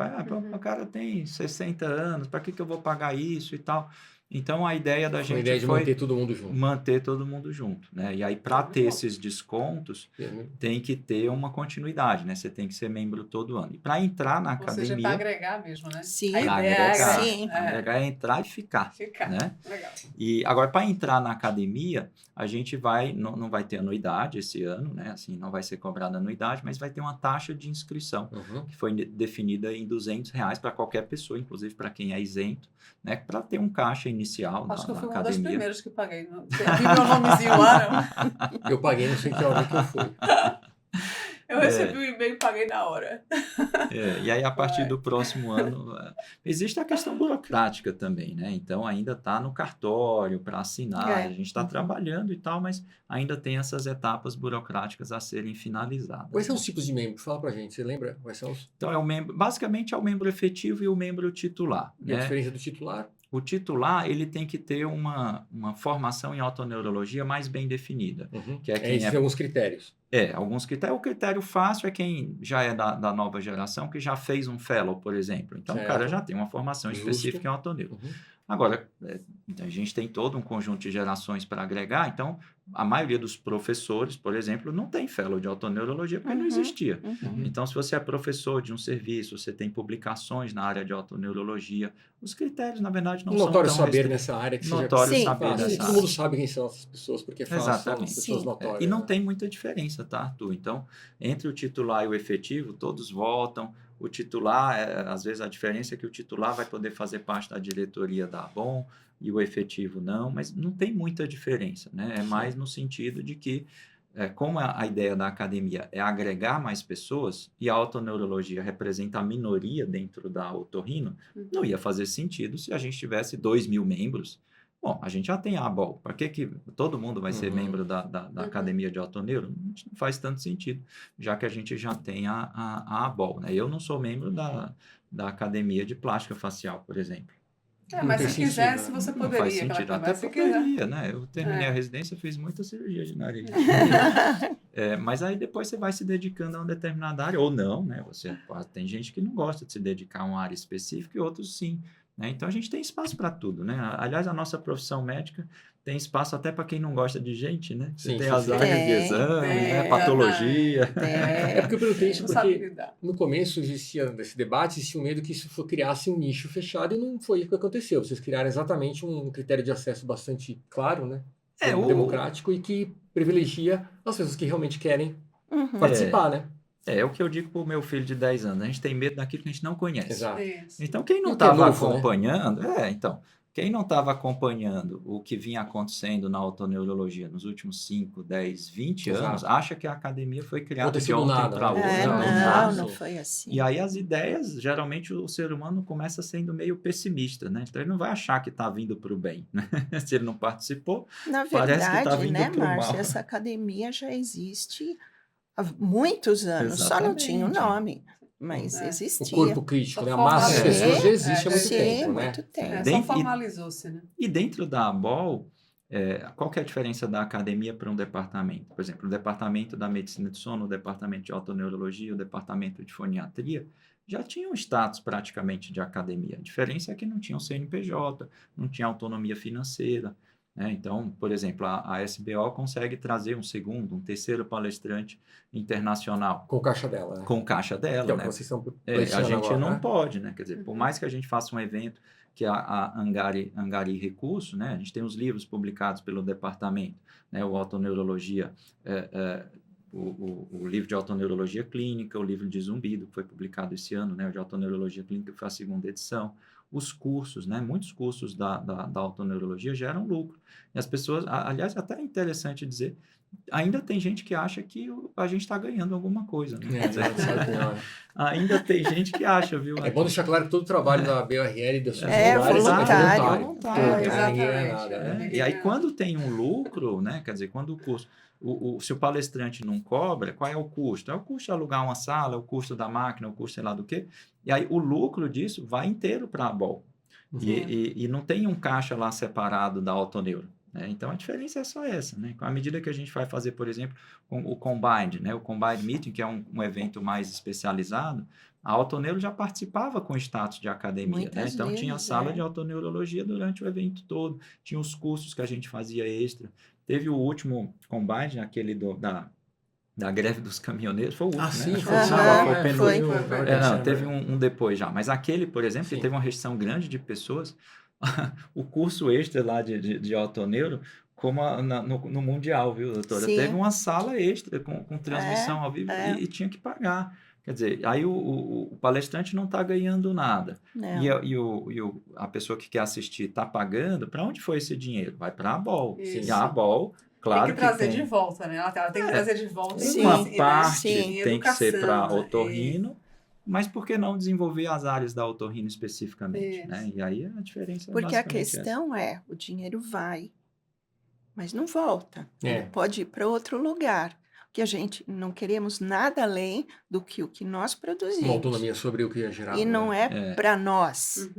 O cara tem 60 anos, para que eu vou pagar isso e tal? Então, a ideia da gente foi manter todo mundo junto. Manter todo mundo junto, né? E aí, para ter esses descontos, tem que ter uma continuidade, né? Você tem que ser membro todo ano. E para entrar na academia... Ou seja, para agregar mesmo, né? Sim. Para agregar. Sim. Agregar é entrar e ficar. Né? Legal. E agora, para entrar na academia, a gente não vai ter anuidade esse ano, né? Assim, não vai ser cobrada anuidade, mas vai ter uma taxa de inscrição, que foi definida em R$200 para qualquer pessoa, inclusive para quem é isento, né? Para ter um caixa inicial na academia. Acho que eu fui uma das primeiras que paguei. Não vi meu nomezinho lá, não. Eu paguei, não sei que hora que eu fui. Eu recebi um e-mail e paguei na hora. E aí, a partir do próximo ano, existe a questão burocrática também, né? Então, ainda está no cartório para assinar, a gente está trabalhando e tal, mas ainda tem essas etapas burocráticas a serem finalizadas. Quais são os tipos de membro? Fala para a gente, você lembra? Quais são os... Então, basicamente é o membro efetivo e o membro titular. E a diferença do titular? O titular, ele tem que ter uma formação em otoneurologia mais bem definida. Que existem alguns critérios. Alguns critérios. O critério fácil é quem já é da nova geração, que já fez um fellow, por exemplo. Então, o cara já tem uma formação específica em otoneuro. Agora, a gente tem todo um conjunto de gerações para agregar, então, a maioria dos professores, por exemplo, não tem fellow de otoneurologia, porque não existia. Então, se você é professor de um serviço, você tem publicações na área de otoneurologia, os critérios, na verdade, não são tão notório saber nessa área que notório saber nessa área. Todo mundo sabe quem são essas pessoas, porque é fácil, exatamente. São pessoas notórias. E não tem muita diferença, tá, Arthur? Então, entre o titular e o efetivo, todos votam. O titular, às vezes a diferença é que o titular vai poder fazer parte da diretoria da ABOM, e o efetivo não, mas não tem muita diferença, né? É mais no sentido de que, como a ideia da academia é agregar mais pessoas, e a otoneurologia representa a minoria dentro da otorrino, não ia fazer sentido se a gente tivesse 2.000 membros. Bom, a gente já tem a ABOL. Para que todo mundo vai ser membro da academia de otoneuro? Não faz tanto sentido, já que a gente já tem a ABOL, né? Eu não sou membro da academia de plástica facial, por exemplo. Mas se quisesse, você poderia. Não faz sentido, até poderia, né? Eu terminei a residência, fiz muita cirurgia de nariz. Mas aí depois você vai se dedicando a uma determinada área, ou não, né? Tem gente que não gosta de se dedicar a uma área específica e outros sim. Né? Então, a gente tem espaço para tudo, né? Aliás, a nossa profissão médica tem espaço até para quem não gosta de gente, né? Você tem as áreas de exame, né? Patologia. Porque eu perguntei isso porque no começo existia esse debate, existia um medo que isso criasse um nicho fechado e não foi o que aconteceu. Vocês criaram exatamente um critério de acesso bastante claro, né? Democrático e que privilegia as pessoas que realmente querem participar, né? É o que eu digo para o meu filho de 10 anos. A gente tem medo daquilo que a gente não conhece. Exato. Então, quem não estava acompanhando... Quem não estava acompanhando o que vinha acontecendo na otoneurologia nos últimos 5, 10, 20 anos, acha que a academia foi criada de ontem para hoje. Não foi assim. E aí as ideias, geralmente o ser humano começa sendo meio pessimista, né? Então ele não vai achar que está vindo para o bem, né? Se ele não participou, na verdade, parece que está vindo para o mal. Márcio, essa academia já existe há muitos anos, só não tinha o nome. Mas existia. O corpo crítico, né? A massa de pessoas já existe há muito tempo, né? Muito tempo. Só formalizou-se, né? E dentro da ABOL, qual que é a diferença da academia para um departamento? Por exemplo, o departamento da medicina de sono, o departamento de otoneurologia, o departamento de foniatria, já tinham status praticamente de academia. A diferença é que não tinham CNPJ, não tinha autonomia financeira. Então, por exemplo, a SBO consegue trazer um segundo, um terceiro palestrante internacional. Com caixa dela, né? Com caixa dela, que é né? Vocês estão a gente agora, não né? pode, né? Quer dizer, por mais que a gente faça um evento que é a Angari Recurso, né? A gente tem os livros publicados pelo departamento, né? O Otoneurologia, o livro de Otoneurologia Clínica, o livro de Zumbido, que foi publicado esse ano, né? O de Otoneurologia Clínica, que foi a 2ª edição. Os cursos, né? Muitos cursos da otoneurologia geram lucro. E as pessoas, aliás, até é interessante dizer, ainda tem gente que acha que a gente está ganhando alguma coisa. Né? Ainda tem gente que acha, viu? É bom deixar claro que todo o trabalho da BORL da voluntário. Exatamente. E aí, quando tem um lucro, né? Quer dizer, quando o curso... se o palestrante não cobra, qual é o custo? É o custo de alugar uma sala, é o custo da máquina, é o custo sei lá do quê. E aí o lucro disso vai inteiro para a ABOL. E não tem um caixa lá separado da otoneuro. Né? Então a diferença é só essa. Né? À medida que a gente vai fazer, por exemplo, o Combined, né? O Combined Meeting, que é um evento mais especializado, a otoneuro já participava com status de academia. Né? Então tinha a sala de otoneurologia durante o evento todo, tinha os cursos que a gente fazia extra. Teve o último Combined, aquele da greve dos caminhoneiros, foi o último, sim, né? Foi. Teve um depois já. Mas aquele, por exemplo, que teve uma restrição grande de pessoas, o curso extra lá de otoneuro, como no Mundial, viu, doutora? Sim. Teve uma sala extra com transmissão ao vivo e tinha que pagar. Quer dizer, aí o palestrante não está ganhando nada. E a pessoa que quer assistir está pagando, para onde foi esse dinheiro? Vai para a ABOL. E a ABOL, claro tem que trazer de volta, né? Ela tem que trazer de volta. Uma parte tem que ser para otorrino, mas por que não desenvolver as áreas da otorrino especificamente? Né? E aí a diferença Porque a questão o dinheiro vai, mas não volta. Ele pode ir para outro lugar. Que a gente não queremos nada além do que o que nós produzimos. Uma autonomia sobre o que é gerado. E não para nós.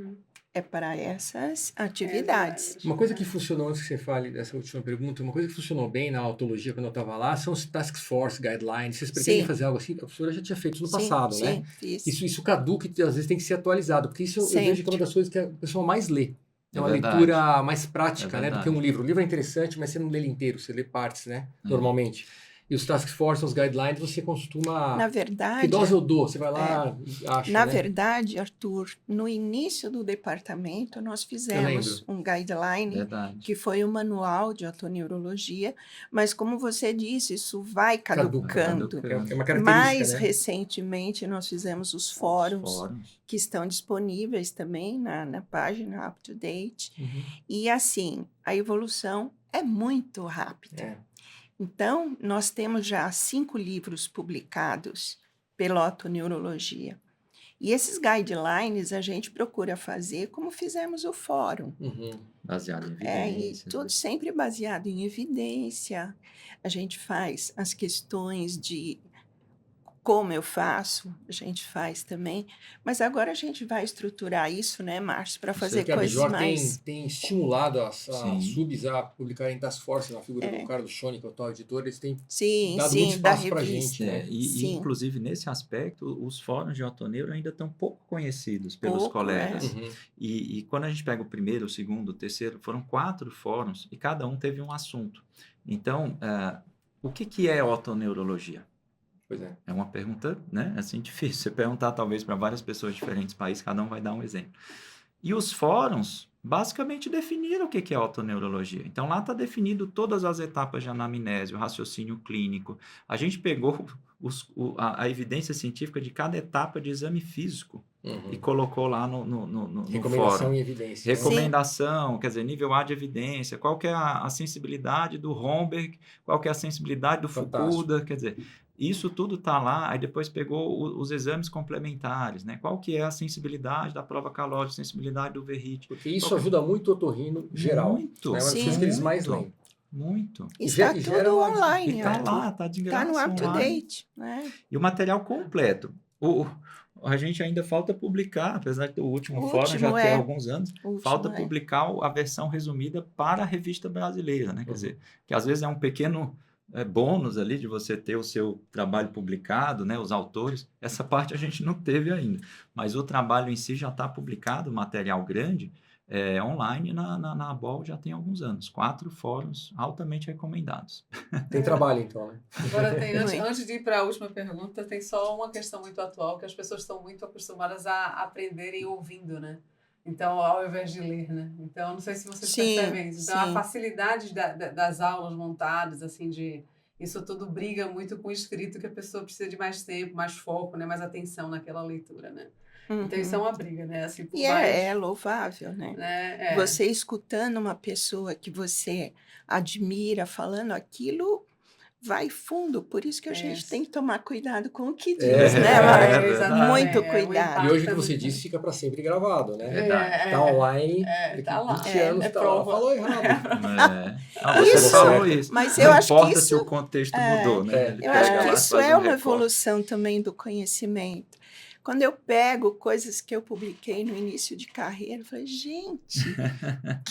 É para essas atividades. Uma coisa que funcionou, antes que você fale dessa última pergunta, uma coisa que funcionou bem na autologia quando eu estava lá são os Task Force Guidelines. Vocês pretendem fazer algo assim? A professora já tinha feito no passado, né? Isso caduca e às vezes tem que ser atualizado, porque isso eu vejo que é uma das coisas que a pessoa mais lê. É uma leitura mais prática, né, do que um livro. O livro é interessante, mas você não lê ele inteiro, você lê partes, né, normalmente. E os task force, os guidelines, você costuma... Na verdade... Que dose eu dou? Você vai lá e acha, Na né? verdade, Arthur, no início do departamento, nós fizemos um guideline, Verdade. que foi o manual de otoneurologia, mas como você disse, isso vai caducando. É uma característica, Mais né? recentemente, nós fizemos os fóruns, que estão disponíveis também na página Up to Date. E assim, a evolução é muito rápida. Então, nós temos já 5 livros publicados pela otoneurologia. E esses guidelines a gente procura fazer como fizemos o fórum. Baseado em evidência. E tudo sempre baseado em evidência. A gente faz as questões de como eu faço, a gente faz também. Mas agora a gente vai estruturar isso, né, Márcio, para fazer coisas a Bijor mais... tem estimulado as subs a publicarem task force, na figura do Carlos Schoni, que é o tal editor, eles têm dado muito espaço para a gente. Né? E, inclusive, nesse aspecto, os fóruns de otoneuro ainda estão pouco conhecidos pelos colegas. E quando a gente pega o primeiro, o segundo, o terceiro, foram 4 fóruns e cada um teve um assunto. Então, o que é otoneurologia? Pois é. É uma pergunta, né, assim, difícil. Você perguntar, talvez, para várias pessoas de diferentes países, cada um vai dar um exemplo. E os fóruns, basicamente, definiram o que é otoneurologia. Então, lá está definido todas as etapas de anamnese, o raciocínio clínico. A gente pegou a evidência científica de cada etapa de exame físico e colocou lá no recomendação fórum. E evidência. Recomendação, quer dizer, nível A de evidência, qual que é a sensibilidade do Romberg, qual que é a sensibilidade do Fukuda, quer dizer... Isso tudo está lá, aí depois pegou os exames complementares, né? Qual que é a sensibilidade da prova calórica, sensibilidade do Verrit. Porque isso ajuda muito o otorrino geral. Muito. É uma das coisas que eles mais leem. Muito. Está tudo online. Está lá, está de graça. Está no up-to-date. Né? E o material completo. A gente ainda falta publicar, apesar de o último fórum já ter alguns anos, falta publicar a versão resumida para a revista brasileira, né? Quer dizer, que às vezes é um pequeno... bônus ali de você ter o seu trabalho publicado, né, os autores, essa parte a gente não teve ainda, mas o trabalho em si já está publicado, material grande, online na ABOL já tem alguns anos, 4 fóruns altamente recomendados. Tem trabalho então, né? Agora tem, antes de ir para a última pergunta, tem só uma questão muito atual, que as pessoas estão muito acostumadas a aprenderem ouvindo, né? Então, ao invés de ler, né? Então, não sei se vocês percebem isso. Então, a facilidade das aulas montadas, assim, isso tudo briga muito com o escrito, que a pessoa precisa de mais tempo, mais foco, né? Mais atenção naquela leitura, né? Então, isso é uma briga, né? Assim, e é louvável, né? Você escutando uma pessoa que você admira falando aquilo... vai fundo, por isso que a gente tem que tomar cuidado com o que diz, né, Marcos? Muito cuidado. E hoje o que você disse fica para sempre gravado, né? Está online, tá lá. 20 anos, falou errado. Você falou isso. Mas eu acho que isso... se o contexto mudou, né? Eu acho que isso é uma evolução também do conhecimento. Quando eu pego coisas que eu publiquei no início de carreira, eu falei, gente,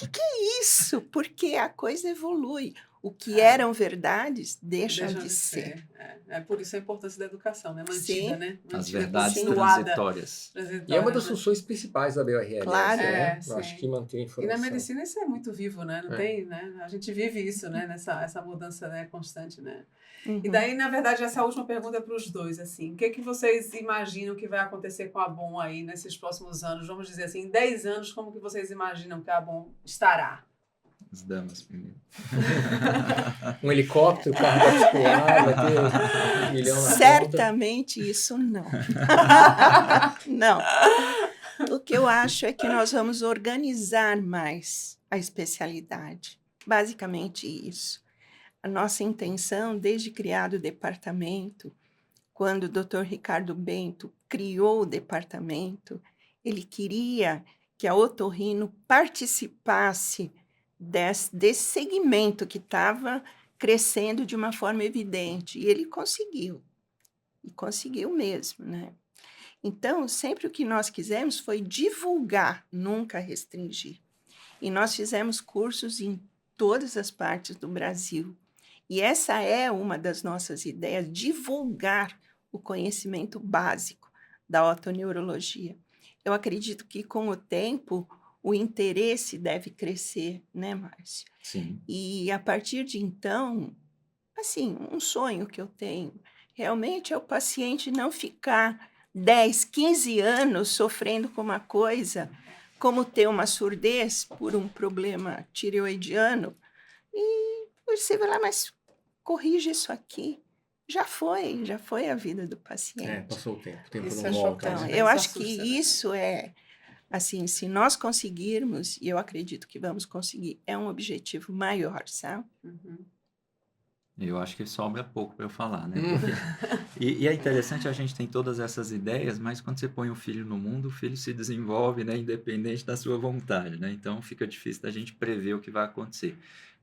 o que é isso? Porque a coisa evolui. O que eram verdades deixam de ser. É por isso a importância da educação, né? Mantida, né? Mantida, as verdades transitórias. E é uma das funções principais da BORL. Claro. Eu acho que mantém a informação. E na medicina isso é muito vivo, né? Não tem, né? A gente vive isso, né? Essa mudança, né? Constante, né? E daí, na verdade, essa última pergunta é para os dois, assim. O que vocês imaginam que vai acontecer com a ABOM aí nesses próximos anos? Vamos dizer assim, em 10 anos, como que vocês imaginam que a ABOM estará? As damas primeiro. Um helicóptero, carro particular, vai ter 1 milhão na Certamente conta. Isso não. Não. O que eu acho é que nós vamos organizar mais a especialidade. Basicamente isso. A nossa intenção, desde criado o departamento, quando o Dr. Ricardo Bento criou o departamento, ele queria que a otorrino participasse desse segmento que estava crescendo de uma forma evidente. E ele conseguiu. E conseguiu mesmo, né? Então, sempre o que nós quisemos foi divulgar, nunca restringir. E nós fizemos cursos em todas as partes do Brasil. E essa é uma das nossas ideias, divulgar o conhecimento básico da otoneurologia. Eu acredito que, com o tempo, o interesse deve crescer, né, Márcio? Sim. E, a partir de então, assim, um sonho que eu tenho realmente é o paciente não ficar 10, 15 anos sofrendo com uma coisa, como ter uma surdez por um problema tireoidiano, e você vai lá, mas corrige isso aqui. Já foi a vida do paciente. Passou o tempo Isso não é volta. chocante. Então, eu acho que isso é, assim, se nós conseguirmos, e eu acredito que vamos conseguir, é um objetivo maior, sabe? Uhum. Eu acho que sobra pouco para eu falar, né? E é interessante, a gente tem todas essas ideias, mas quando você põe um filho no mundo, o filho se desenvolve, né, independente da sua vontade, né? Então fica difícil da gente prever o que vai acontecer.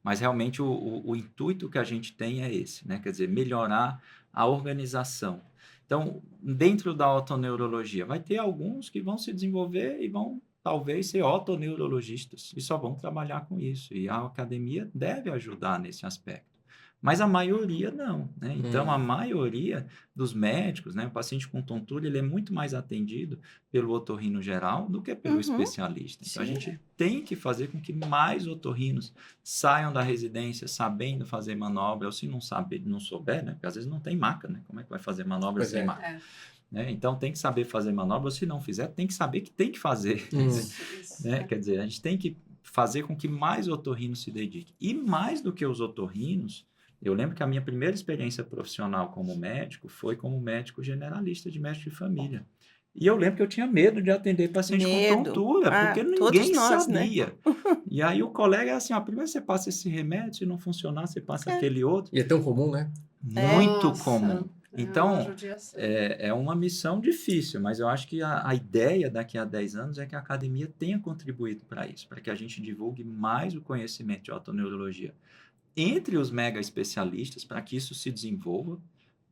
Mas realmente o intuito que a gente tem é esse, né? Quer dizer, melhorar a organização. Então, dentro da otoneurologia, vai ter alguns que vão se desenvolver e vão talvez ser otoneurologistas e só vão trabalhar com isso. E a academia deve ajudar nesse aspecto. Mas a maioria não, né? Então, a maioria dos médicos, né? O paciente com tontura, ele é muito mais atendido pelo otorrino geral do que pelo especialista. Então, a gente tem que fazer com que mais otorrinos saiam da residência sabendo fazer manobra, ou se não souber, né? Porque às vezes não tem maca, né? Como é que vai fazer manobra sem maca? Né? Então, tem que saber fazer manobra, ou se não fizer, tem que saber que tem que fazer. Né? Quer dizer, a gente tem que fazer com que mais otorrinos se dediquem. E mais do que os otorrinos, eu lembro que a minha primeira experiência profissional como médico foi como médico generalista de médico de família. E eu lembro que eu tinha medo de atender paciente com tontura, porque ninguém sabia. Né? E aí o colega era assim, primeiro você passa esse remédio, se não funcionar, você passa aquele outro. E é tão comum, né? Muito comum. Então, é uma missão difícil, mas eu acho que a ideia daqui a 10 anos é que a academia tenha contribuído para isso, para que a gente divulgue mais o conhecimento de otoneurologia entre os mega especialistas, para que isso se desenvolva,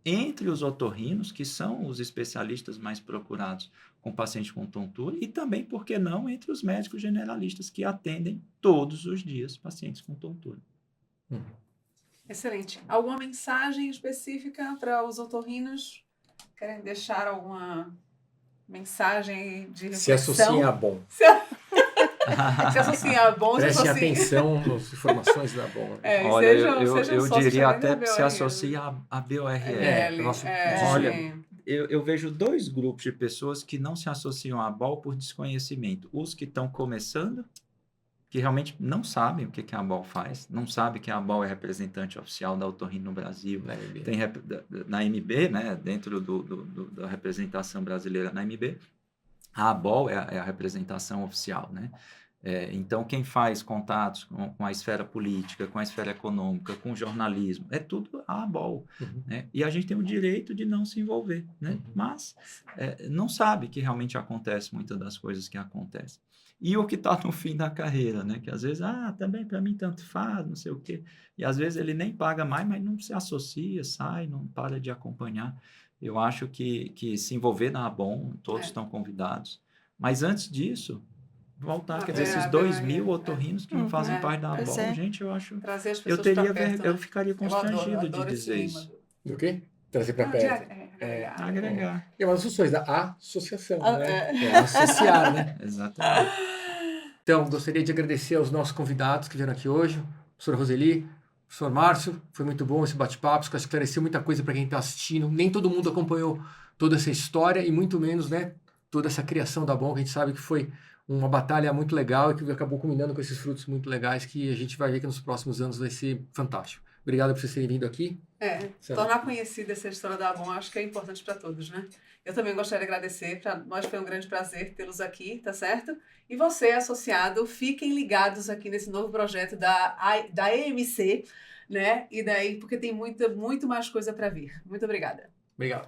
entre os otorrinos, que são os especialistas mais procurados com paciente com tontura, e também, por que não, entre os médicos generalistas, que atendem todos os dias pacientes com tontura. Excelente. Alguma mensagem específica para os otorrinos? Querem deixar alguma mensagem de reflexão? Se associa a bom. Se associa a bom, prestem atenção nas informações da bom. Olha, eu diria até que se associa a BORL. Olha, eu vejo dois grupos de pessoas que não se associam à BOL por desconhecimento. Os que estão começando, que realmente não sabem o que a ABOL faz, não sabem que a ABOL é representante oficial da otorrino no Brasil, tem na MB, né, dentro da representação brasileira na MB, a ABOL é a representação oficial, né? Então, quem faz contatos com a esfera política, com a esfera econômica, com o jornalismo, é tudo a ABOL. Né? E a gente tem o direito de não se envolver, né? Mas não sabe que realmente acontece muitas das coisas que acontecem. E o que está no fim da carreira, né? Que às vezes, também para mim tanto faz, não sei o quê. E às vezes ele nem paga mais, mas não se associa, sai, não para de acompanhar. Eu acho que se envolver na ABOL, todos estão convidados. Mas antes disso, voltar, quer dizer, esses 2.000 otorrinos que não fazem parte da ABOL, gente, eu acho... Trazer as pessoas para perto, né? Eu ficaria constrangido de dizer isso. Do quê? Trazer para perto. Agregar. E uma das funções da associação, né? Associar, né? Exatamente. Então, gostaria de agradecer aos nossos convidados que vieram aqui hoje, professora Roseli, professor Márcio, foi muito bom esse bate-papo, acho que esclareceu muita coisa para quem está assistindo. Nem todo mundo acompanhou toda essa história e muito menos, né, toda essa criação da BOL, que a gente sabe que foi uma batalha muito legal e que acabou culminando com esses frutos muito legais que a gente vai ver que nos próximos anos vai ser fantástico. Obrigado por vocês terem vindo aqui. Tornar conhecida essa história da ABOL acho que é importante para todos, né? Eu também gostaria de agradecer, para nós foi um grande prazer tê-los aqui, tá certo? E você, associado, fiquem ligados aqui nesse novo projeto da EMC, né? E daí, porque tem muito mais coisa para vir. Muito obrigada. Obrigado.